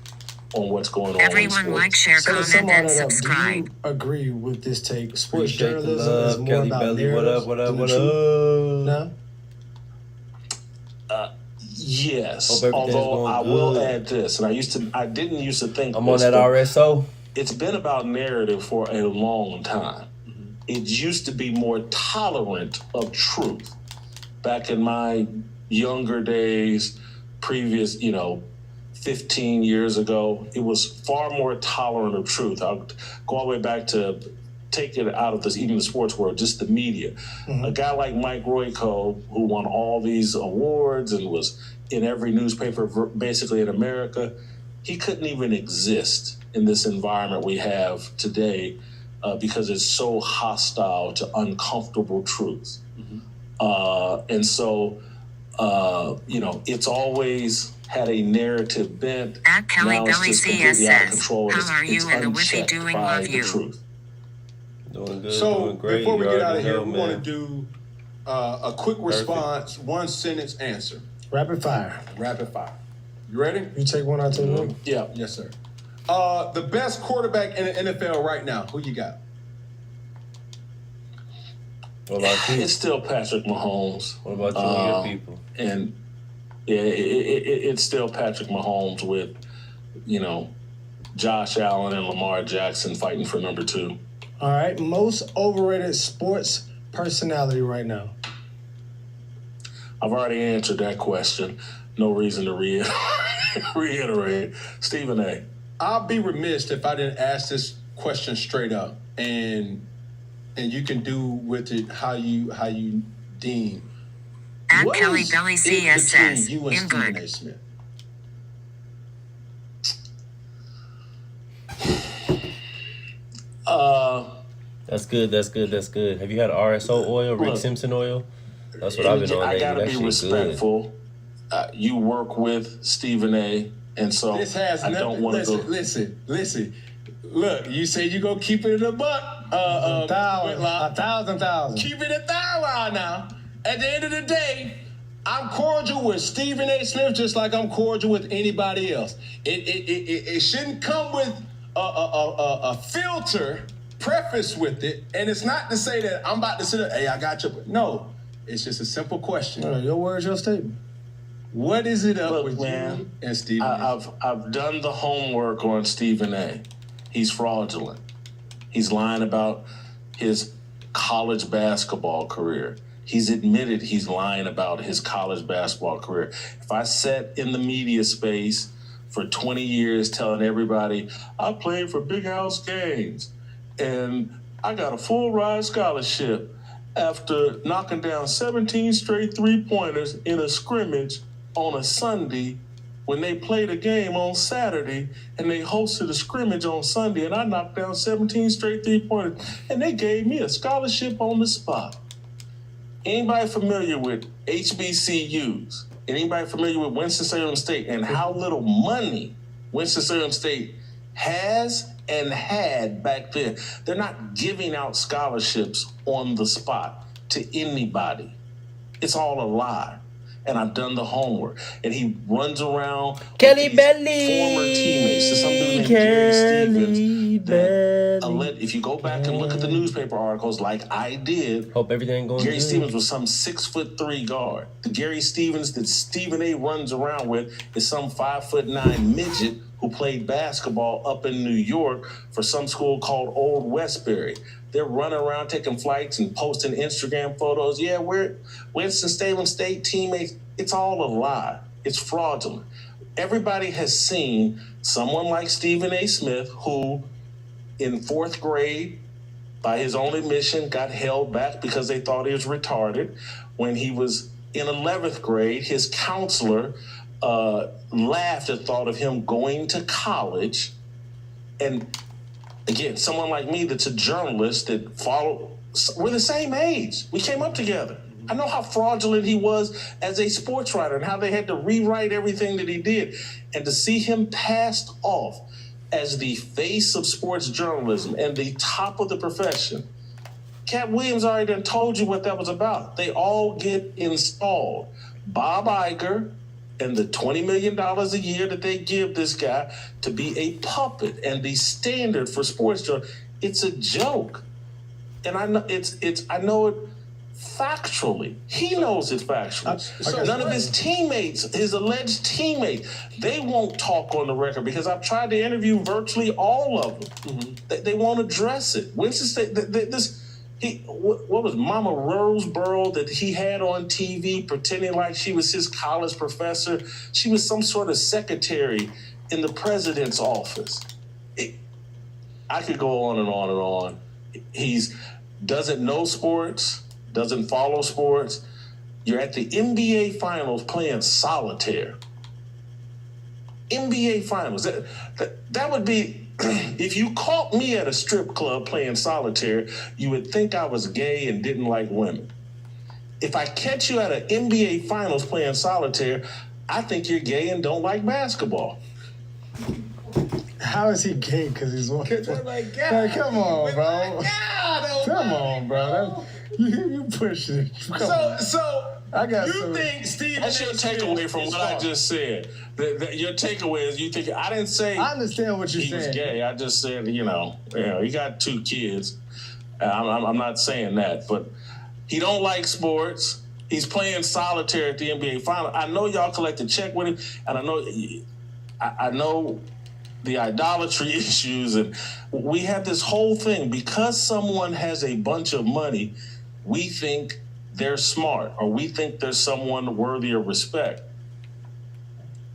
on what's going on in sports. Everyone like, share, So to comment, sum all and that up, subscribe. do you agree with this take? Sports Appreciate the journalism love, is more Kelly about Belly. What up? narratives What up? than the What truth? up? No? Yes, Hope everything's although going I will good. add this, and I didn't used to think I'm on this, that but RSO. it's been about narrative for a long time. It used to be more tolerant of truth. Back in my younger days, previous, 15 years ago, it was far more tolerant of truth. I'll go all the way back to take it out of this, even the sports world, just the media. A guy like Mike Royko, who won all these awards and was in every newspaper basically in America, he couldn't even exist in this environment we have today because it's so hostile to uncomfortable truth. And so, it's always had a narrative bent. At Kelly Now it's Belly just CS completely out of says, control. how are you It's and the Whippy unchecked doing? by Love the you. truth. Doing good. So doing great. before we You get out already of here, know, we man. want to do a quick response, one sentence answer, Rapid fire. rapid fire. You ready? You take one, I take one. Yeah. Yes, sir. The best quarterback in the NFL right now, who you got? What about you? It's still Patrick Mahomes. What about you and your people? And it's still Patrick Mahomes with, Josh Allen and Lamar Jackson fighting for number 2. All right. Most overrated sports personality right now. I've already answered that question. No reason to reiterate. Stephen A. I'll be remiss if I didn't ask this question straight up, and you can do with it how you deem. At What Kelly is Belly it CS between says, you and in Stephen good. A. Smith? That's good. That's good. That's good. Have you had RSO oil, Rick Look, Simpson oil? That's what I've been on I lately. gotta That be shit respectful. You work with Stephen A. And so This has I nothing. don't want to Listen, go. listen. Look, you say you gonna keep it in a buck. Whitlock. 1,000. Keep it 1,000 now. At the end of the day, I'm cordial with Stephen A. Smith just like I'm cordial with anybody else. It shouldn't come with a filter preface with it, and it's not to say that I'm about to sit there, hey, I got you. No, it's just a simple question. No, your words, your statement. What is it up Look, with man, you and Stephen A? I've done the homework on Stephen A. He's fraudulent. He's lying about his college basketball career. He's admitted he's lying about his college basketball career. If I sat in the media space for 20 years telling everybody, I played for Big House Games and I got a full ride scholarship after knocking down 17 straight three-pointers in a scrimmage on a Sunday when they played a game on Saturday and they hosted a scrimmage on Sunday and I knocked down 17 straight three-pointers and they gave me a scholarship on the spot. Anybody familiar with HBCUs? Anybody familiar with Winston-Salem State and how little money Winston-Salem State has and had back then? They're not giving out scholarships on the spot to anybody. It's all a lie. And I've done the homework. And he runs around Kelly with these Belly. former teammates. There's some dude named Gary Stevens. Belly. If you go back and look at the newspaper articles like I did, Hope everything going Gary good. Stevens was some 6'3" guard. The Gary Stevens that Stephen A. runs around with is some 5'9" midget who played basketball up in New York for some school called Old Westbury. They're running around taking flights and posting Instagram photos. Yeah, we're Winston-Salem State teammates. It's all a lie. It's fraudulent. Everybody has seen someone like Stephen A. Smith, who in 4th grade, by his own admission, got held back because they thought he was retarded. When he was in 11th grade, his counselor laughed at the thought of him going to college. And again, someone like me that's a journalist that we're the same age. We came up together. I know how fraudulent he was as a sports writer and how they had to rewrite everything that he did. And to see him passed off as the face of sports journalism and the top of the profession, Cat Williams already done told you what that was about. They all get installed. Bob Iger and the $20 million a year that they give this guy to be a puppet and the standard for sports journalism. It's a joke. And I know I know it factually. He knows it factually. None of his teammates, his alleged teammates, they won't talk on the record because I've tried to interview virtually all of them. They won't address it. Winston State, what was Mama Roseboro that he had on TV pretending like she was his college professor? She was some sort of secretary in the president's office. I could go on and on and on. He's doesn't know sports, doesn't follow sports. You're at the NBA Finals playing solitaire. NBA Finals. That would be, if you caught me at a strip club playing solitaire, you would think I was gay and didn't like women. If I catch you at an NBA Finals playing solitaire, I think you're gay and don't like basketball. How is he gay? Because he's one. Like, Like, come on, bro. God, Come on, bro. You push it. Come on. So I got you some. think Steve? That's your takeaway from what I just said. Your takeaway is you think I didn't say I understand what you're he was saying. gay. I just said he got 2 kids. I'm not saying that, but he don't like sports. He's playing solitaire at the NBA Final. I know y'all collect a check with him, and I know the idolatry issues, and we have this whole thing because someone has a bunch of money. We think they're smart, or we think there's someone worthy of respect.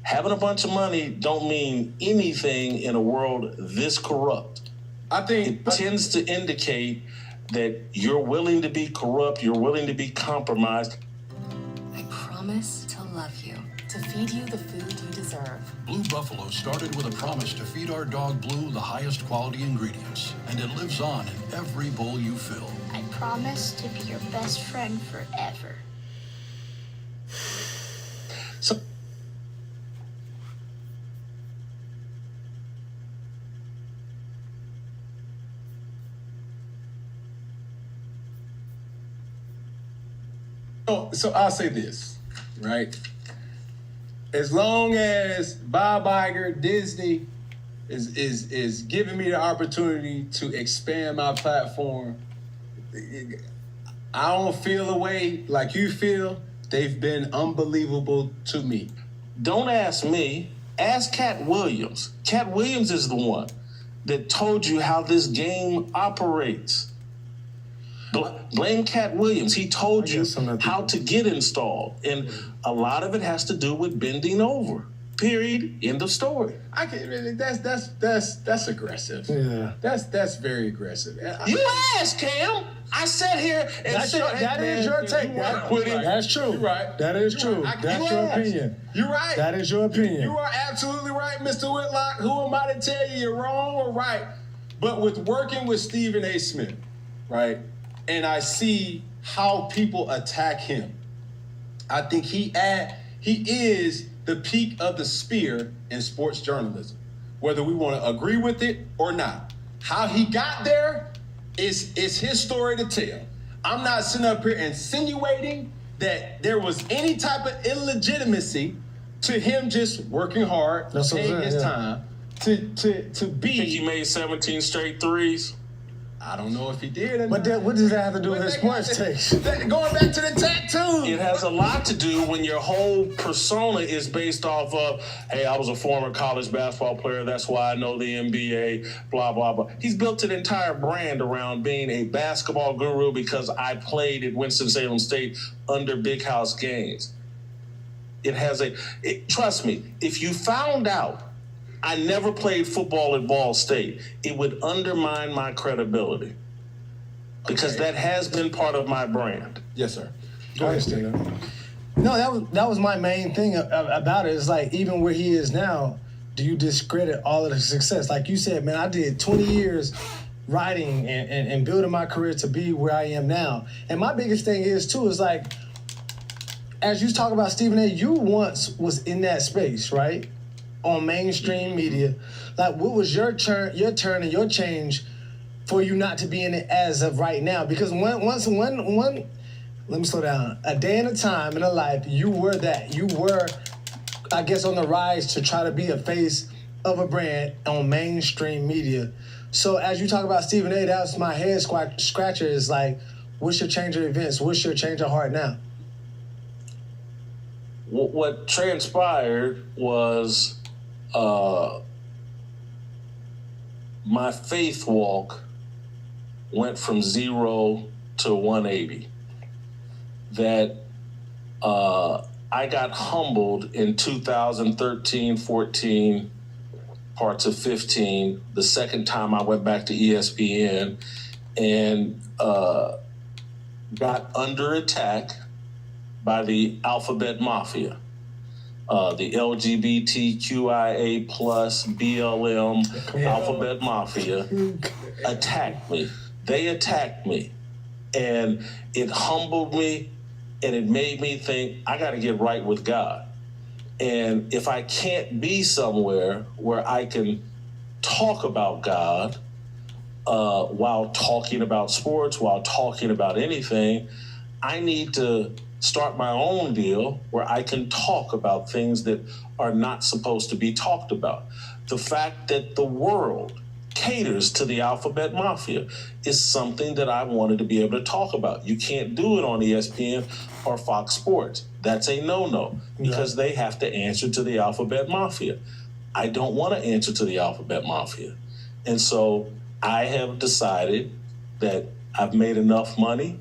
Having a bunch of money don't mean anything in a world this corrupt. I think It tends to indicate that you're willing to be corrupt, you're willing to be compromised. I promise to love you, to feed you the food you deserve. Blue Buffalo started with a promise to feed our dog Blue the highest quality ingredients, and it lives on in every bowl you fill. I promise to be your best friend forever. So So I'll say this, right? As long as Bob Iger, Disney, is giving me the opportunity to expand my platform, I don't feel a way like you feel. They've been unbelievable to me. don't ask me, ask Cat Williams. Cat Williams is the one that told you how this game operates. Blame Cat Williams. He told you how to get installed. And a lot of it has to do with bending over. Period. End of story. I can. That's aggressive. Yeah. That's very aggressive. You asked, Cam. I sat here and said, That is your take. That's true. You're right. That is You're true. right. That's You your asked. opinion. You're right. That is your opinion. You are absolutely right, Mr. Whitlock. Who am I to tell you you're wrong or right? But with working with Stephen A. Smith, right, and I see how people attack him, I think he is the peak of the spear in sports journalism, whether we want to agree with it or not. How he got there is his story to tell. I'm not sitting up here insinuating that there was any type of illegitimacy to him just working hard, That's what I'm taking saying, his yeah. time to be. think he made 17 straight threes. I don't know if he did or But not. what does that have to do with But his that got sports to- takes? Going back to the tattoo. It has a lot to do when your whole persona is based off of, hey, I was a former college basketball player, that's why I know the NBA, blah, blah, blah. He's built an entire brand around being a basketball guru because I played at Winston-Salem State under Big House Games. It has trust me, if you found out I never played football at Ball State, it would undermine my credibility. Because that has been part of my brand. Yes, sir. I understand that. No, that was my main thing about it. It's like, even where he is now, do you discredit all of the success? Like you said, man, I did 20 years writing and building my career to be where I am now. And my biggest thing is, too, is like, as you talk about Stephen A., you once was in that space, right? On mainstream media. Like, what was your turn and your change for you not to be in it as of right now? Because one let me slow down. A day and a time in a life, you were that. You were, I guess, on the rise to try to be a face of a brand on mainstream media. So as you talk about Stephen A., that's my head scratcher, is like, what's your change of events? What's your change of heart now? What transpired was my faith walk went from 0 to 180. That I got humbled in 2013, 14, parts of 15, the second time I went back to ESPN and got under attack by the Alphabet Mafia. The LGBTQIA plus BLM Alphabet Mafia attacked me. They attacked me. And it humbled me, and it made me think, I got to get right with God. And if I can't be somewhere where I can talk about God while talking about sports, while talking about anything, I need to start my own deal where I can talk about things that are not supposed to be talked about. The fact that the world caters to the Alphabet Mafia is something that I wanted to be able to talk about. You can't do it on ESPN or Fox Sports. That's a no-no because they have to answer to the Alphabet Mafia. I don't want to answer to the Alphabet Mafia. And so I have decided that I've made enough money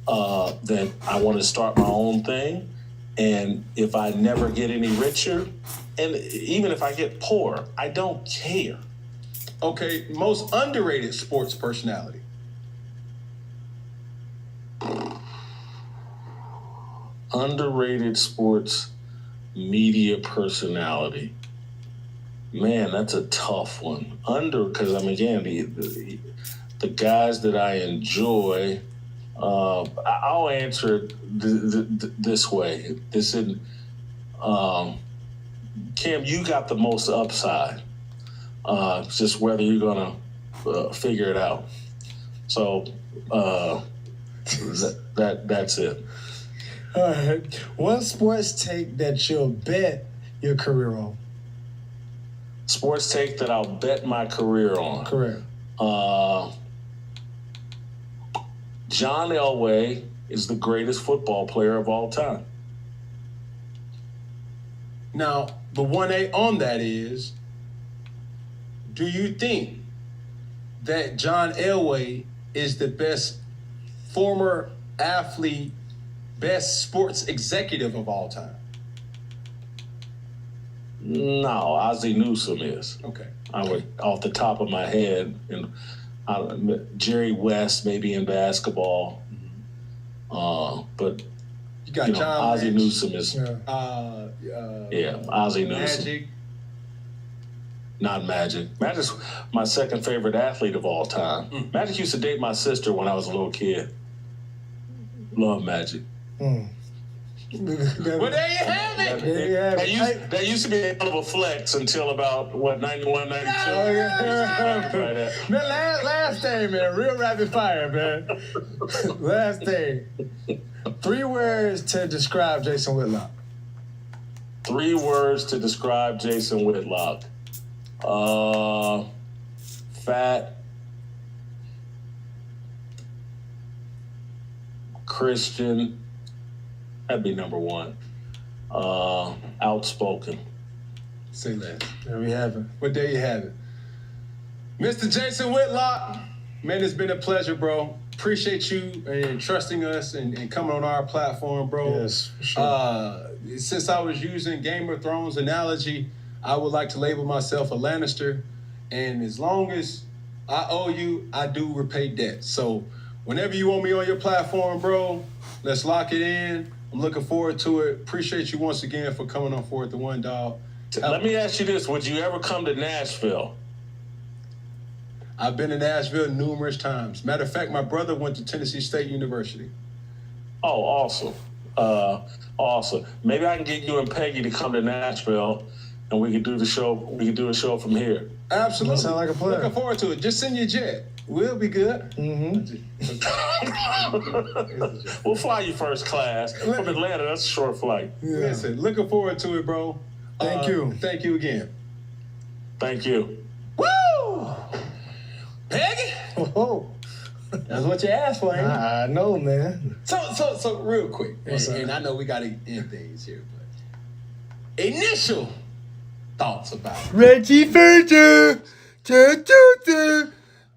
that I want to start my own thing. And if I never get any richer, and even if I get poor, I don't care. Okay, most underrated sports personality. Underrated sports media personality. Man, that's a tough one. Because again, the guys that I enjoy, I'll answer it this way. This isn't, Cam, you got the most upside. It's just whether you're gonna figure it out. So that's it. All right. One sports take that you'll bet your career on. Sports take that I'll bet my career on. Correct. John Elway is the greatest football player of all time. Now, the 1A on that is, do you think that John Elway is the best former athlete, best sports executive of all time? No, Ozzie Newsome is. Okay. I would, off the top of my head, and Jerry West maybe in basketball, but you got John Ozzie Newsome is. Ozzie Newsome. Magic. Not Magic. Magic's my second favorite athlete of all time. Magic used to date my sister when I was a little kid. Love Magic. Well, there you have it. That used to be a hell of a flex until about, 91, 92? Man, last thing, man. Real rapid fire, man. Last thing. 3 words to describe Jason Whitlock. 3 words to describe Jason Whitlock. Fat, Christian, that'd be number 1. Outspoken. Say that. There we have it. Well, there you have it. Mr. Jason Whitlock, man, it's been a pleasure, bro. Appreciate you and trusting us and coming on our platform, bro. Yes, for sure. since I was using Game of Thrones analogy, I would like to label myself a Lannister. And as long as I owe you, I do repay debt. So whenever you want me on your platform, bro, let's lock it in. I'm looking forward to it. Appreciate you once again for coming on 4th and 1, dog. Let me ask you this. Would you ever come to Nashville? I've been to Nashville numerous times. Matter of fact, my brother went to Tennessee State University. Oh, awesome. Awesome. Maybe I can get you and Peggy to come to Nashville and we can do the show. We can do a show from here. Absolutely. Sound like a plan. Looking forward to it. Just send your jet. We'll be good. We'll fly you first class. From Atlanta, that's a short flight. Yeah. Listen, looking forward to it, bro. Thank you. Thank you again. Thank you. Woo! Peggy? Oh, That's what you asked for, ain't it? I know, man. So real quick, What's up? and I know we got to end things here, but initial thoughts about it. Reggie Furter,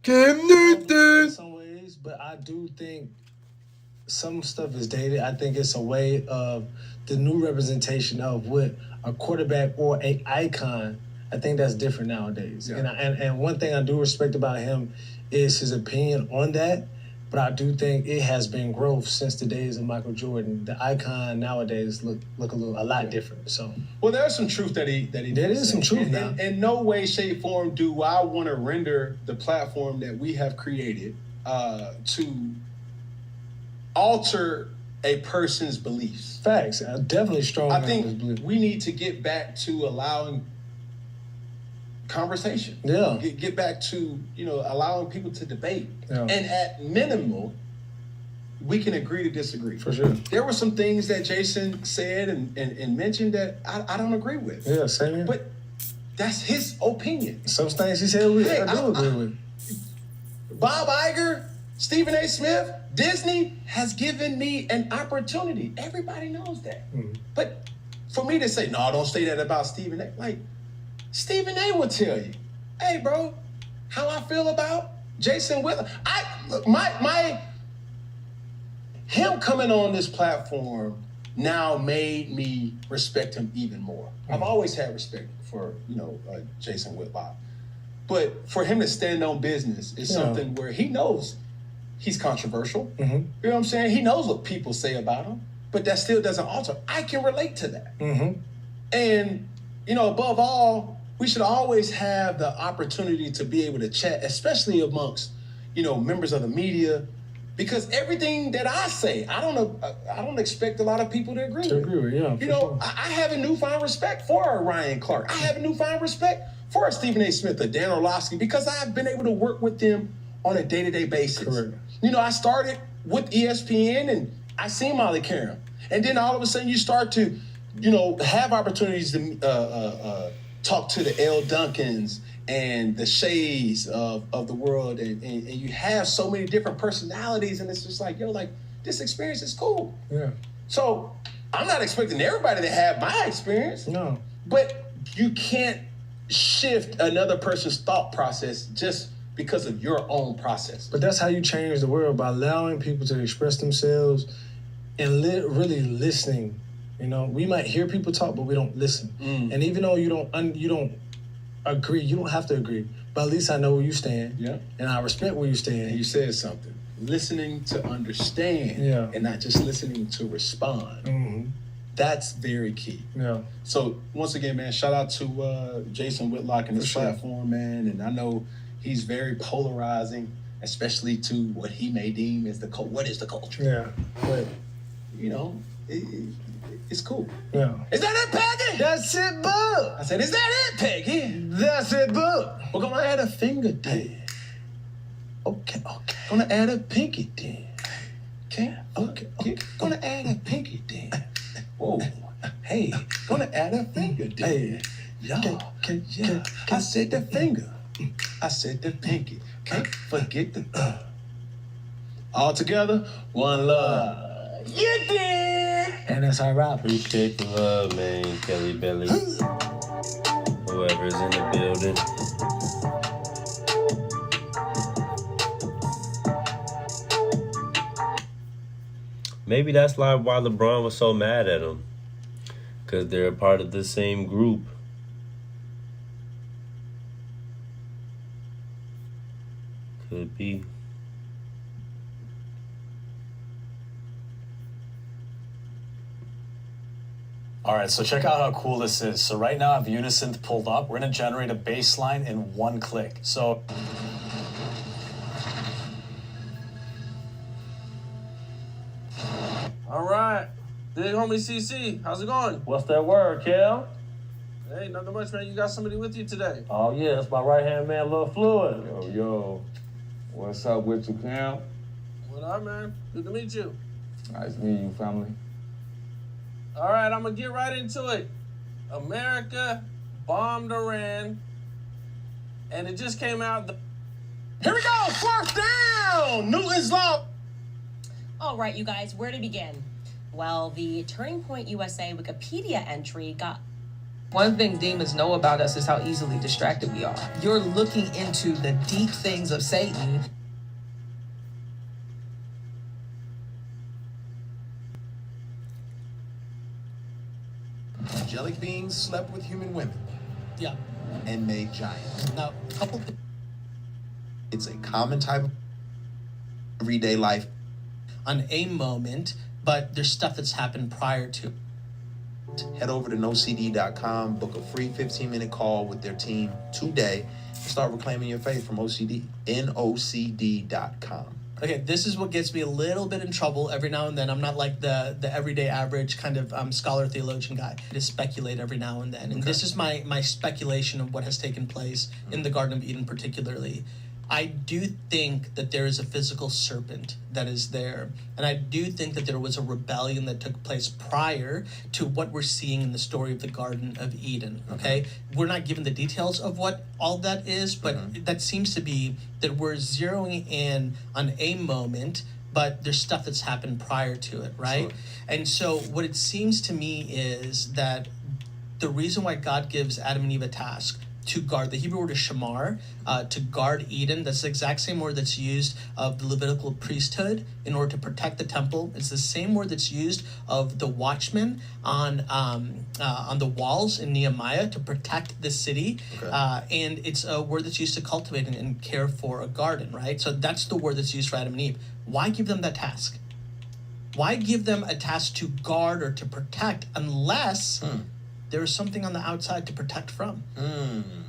Cam In Newton. some ways, but I do think some stuff is dated. I think it's a way of the new representation of what a quarterback or a icon. I think that's different nowadays. Yeah. And one thing I do respect about him is his opinion on that. But I do think it has been growth since the days of Michael Jordan. The icon nowadays look a lot different. So Well, there's some truth that he There did is say. some truth now. In no way, shape, form do I want to render the platform that we have created to alter a person's beliefs. facts, definitely strong. I man, think this belief. we need to get back to allowing conversation. Yeah. Get back to, allowing people to debate. Yeah. And at minimal, we can agree to disagree. For sure. There were some things that Jason said and mentioned that I don't agree with. Yeah, same here. But that's his opinion. Some things he said Hey, I do agree with. Bob Iger, Stephen A. Smith, Disney has given me an opportunity. Everybody knows that. Mhm. But for me to say, no, don't say that about Stephen A. Like, Stephen A. will tell you, hey, bro, how I feel about Jason Whitlock. Him coming on this platform now made me respect him even more. I've always had respect for, Jason Whitlock. But for him to stand on business is something where he knows he's controversial. Mm-hmm. You know what I'm saying? He knows what people say about him, but that still doesn't alter. I can relate to that. Mm-hmm. And, above all, we should always have the opportunity to be able to chat, especially amongst, members of the media, because everything that I say, I don't expect a lot of people to agree To with. agree with, yeah. for sure. I have a newfound respect for Ryan Clark. I have a newfound respect for Stephen A. Smith or Dan Orlovsky because I've been able to work with them on a day-to-day basis. Correct. I started with ESPN and I seen Molly Karam. And then all of a sudden you start to, have opportunities to talk to the L. Duncans and the Shays of the world. And you have so many different personalities and it's just like, this experience is cool. Yeah. So I'm not expecting everybody to have my experience, No. but you can't shift another person's thought process just because of your own process. But that's how you change the world, by allowing people to express themselves and really listening. We might hear people talk, but we don't listen. And even though you don't agree, you don't have to agree. But at least I know where you stand. Yeah. And I respect where you stand. And you said something. Listening to understand Yeah. and not just listening to respond. Mm-hmm. That's very key. Yeah. So once again, man, shout out to Jason Whitlock and his For sure. platform, man. And I know he's very polarizing, especially to what he may deem as what is the culture. Yeah. But, it's cool. Yeah. Is that it, Peggy? That's it, boo. I said, is that it, Peggy? That's it, boo. We're gonna add a finger then. Okay. Gonna add a pinky then. Okay. Gonna add a pinky then. Whoa. Hey, gonna add a finger then. Y'all. Yeah. I said the finger. I said the pinky. Can't forget the all together, one love. You did. And that's how I rap. Appreciate the love, man, Kelly Belly. Whoever's in the building. Maybe that's why LeBron was so mad at him. Because they're a part of the same group. Could be. All right, so check out how cool this is. So right now I have Unisynth pulled up. We're gonna generate a bass line in one click. So All right. Big homie CC, how's it going? What's that word, Kel? Hey, nothing much, man. You got somebody with you today. Oh, yeah, that's my right-hand man, Lil Fluid. Yo. What's up with you, Cam? What up, man? Good to meet you. Nice meeting you, family. All right, I'm going to get right into it. America bombed Iran, and it just came out. Here we go, fourth down. Newton's Law. All right, you guys, where to begin? Well, the Turning Point USA Wikipedia entry got... One thing demons know about us is how easily distracted we are. You're looking into the deep things of Satan. Angelic beings slept with human women. Yeah. And made giants. Now, it's a common type of everyday life. On a moment, but there's stuff that's happened prior to. Head over to nocd.com, book a free 15-minute call with their team today, and start reclaiming your faith from OCD. NOCD.com. Okay, this is what gets me a little bit in trouble every now and then. I'm not like the everyday average kind of scholar theologian guy. I just speculate every now and then. And this is my speculation of what has taken place in the Garden of Eden particularly. I do think that there is a physical serpent that is there. And I do think that there was a rebellion that took place prior to what we're seeing in the story of the Garden of Eden, okay? We're not given the details of what all that is, but that seems to be that we're zeroing in on a moment, but there's stuff that's happened prior to it, right? Sure. And so what it seems to me is that the reason why God gives Adam and Eve a task to guard, the Hebrew word is shamar, to guard Eden. That's the exact same word that's used of the Levitical priesthood in order to protect the temple. It's the same word that's used of the watchmen on the walls in Nehemiah to protect the city. Okay. And it's a word that's used to cultivate and care for a garden, right? So that's the word that's used for Adam and Eve. Why give them that task? Why give them a task to guard or to protect unless there is something on the outside to protect from,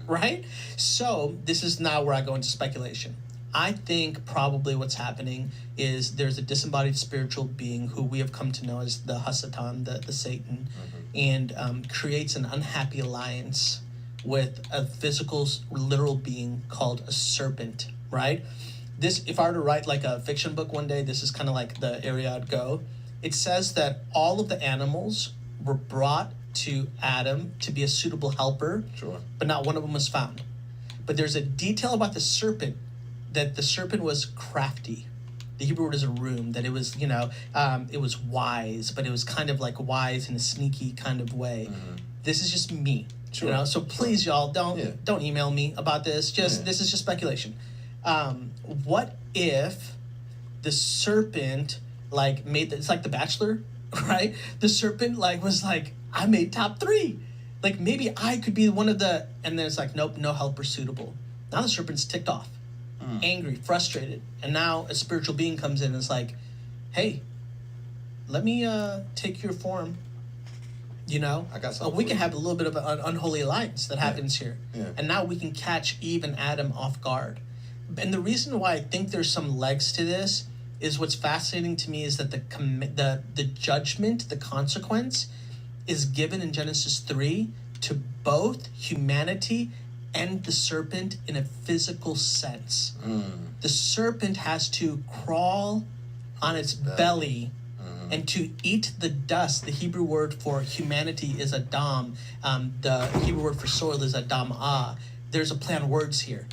right? So this is now where I go into speculation. I think probably what's happening is there's a disembodied spiritual being who we have come to know as the Hasatan, the Satan, and creates an unhappy alliance with a physical, literal being called a serpent, right? This, if I were to write like a fiction book one day, this is kind of like the area I'd go. It says that all of the animals were brought to Adam to be a suitable helper, but not one of them was found. But there's a detail about the serpent, that the serpent was crafty. The Hebrew word is a room, that it was, it was wise, but it was kind of like wise in a sneaky kind of way. This is just me, so please y'all don't email me about this. This is just speculation. What if the serpent made it's like The Bachelor, right? The serpent was I made top 3. Maybe I could be one of the, and then it's nope, no helper suitable. Now the serpent's ticked off, angry, frustrated. And now a spiritual being comes in and is like, hey, let me take your form. I got something. We can have a little bit of an unholy alliance that happens here. Yeah. And now we can catch Eve and Adam off guard. And the reason why I think there's some legs to this is what's fascinating to me is that the judgment, the consequence, is given in Genesis 3 to both humanity and the serpent in a physical sense. The serpent has to crawl on its belly and to eat the dust. The Hebrew word for humanity is Adam. The Hebrew word for soil is Adamah. There's a play on words here.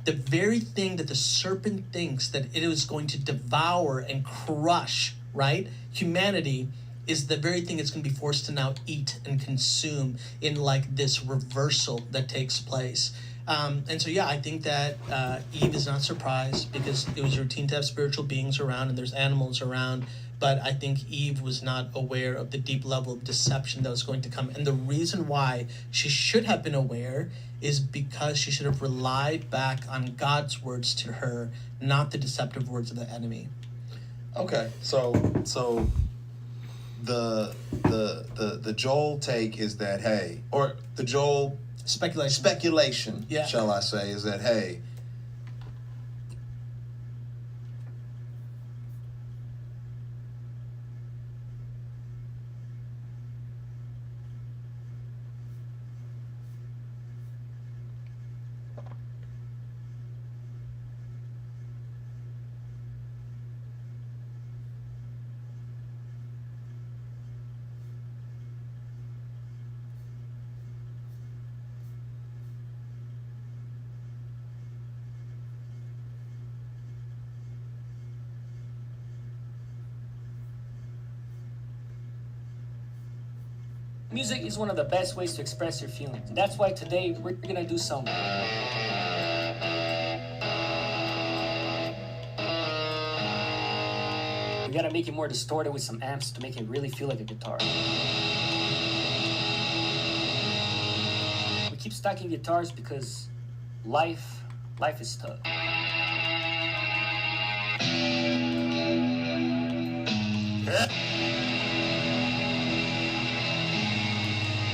The very thing that the serpent thinks that it is going to devour and crush, right? Humanity is the very thing it's going to be forced to now eat and consume in this reversal that takes place. And so, I think that Eve is not surprised because it was routine to have spiritual beings around and there's animals around. but I think Eve was not aware of the deep level of deception that was going to come. And the reason why she should have been aware is because she should have relied back on God's words to her, not the deceptive words of the enemy. Okay, so the Joel take is that, hey, or the Joel speculation, Yeah. shall I say, is that, hey, Music is one of the best ways to express your feelings. That's why today we're gonna do something. We gotta make it more distorted with some amps to make it really feel like a guitar. We keep stacking guitars because life is tough.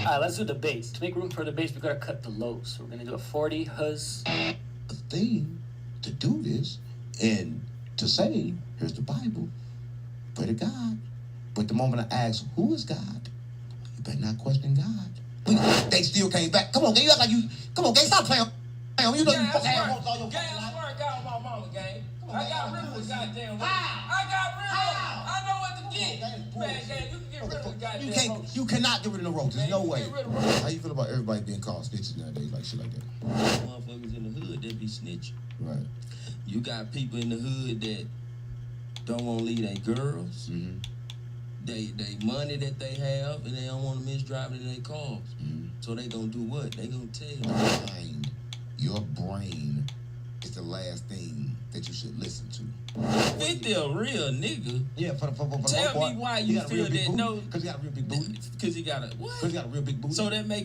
Alright, let's do the bass. To make room for the bass, we gotta cut the lows. So we're gonna do a 40 huzz. The thing to do this and to say, here's the Bible, pray to God. But the moment I ask, who is God? You better not question God. They still came back. Come on, gang, you act like you. Come on, gang, stop playing. You know you fucking have all your fucking life. I got my mama, gang. I got rid of the goddamn I got rid of it. I know what to get. Man, gang, you can get rid of the goddamn You cannot get rid of the roaches. There's no way. How you feel about everybody being called snitches nowadays, like shit like that? Motherfuckers in the hood that be snitching. Right. You got people in the hood that don't want to leave their girls, they money that they have, and they don't want to miss driving in their cars. So they gonna do what? They gonna tell you. Your brain is the last thing that you should listen to. 50 a real nigga. Yeah, for Tell me why you feel that no. Because he got a real big booty. Because he got a what? Because he got a real big booty. So that makes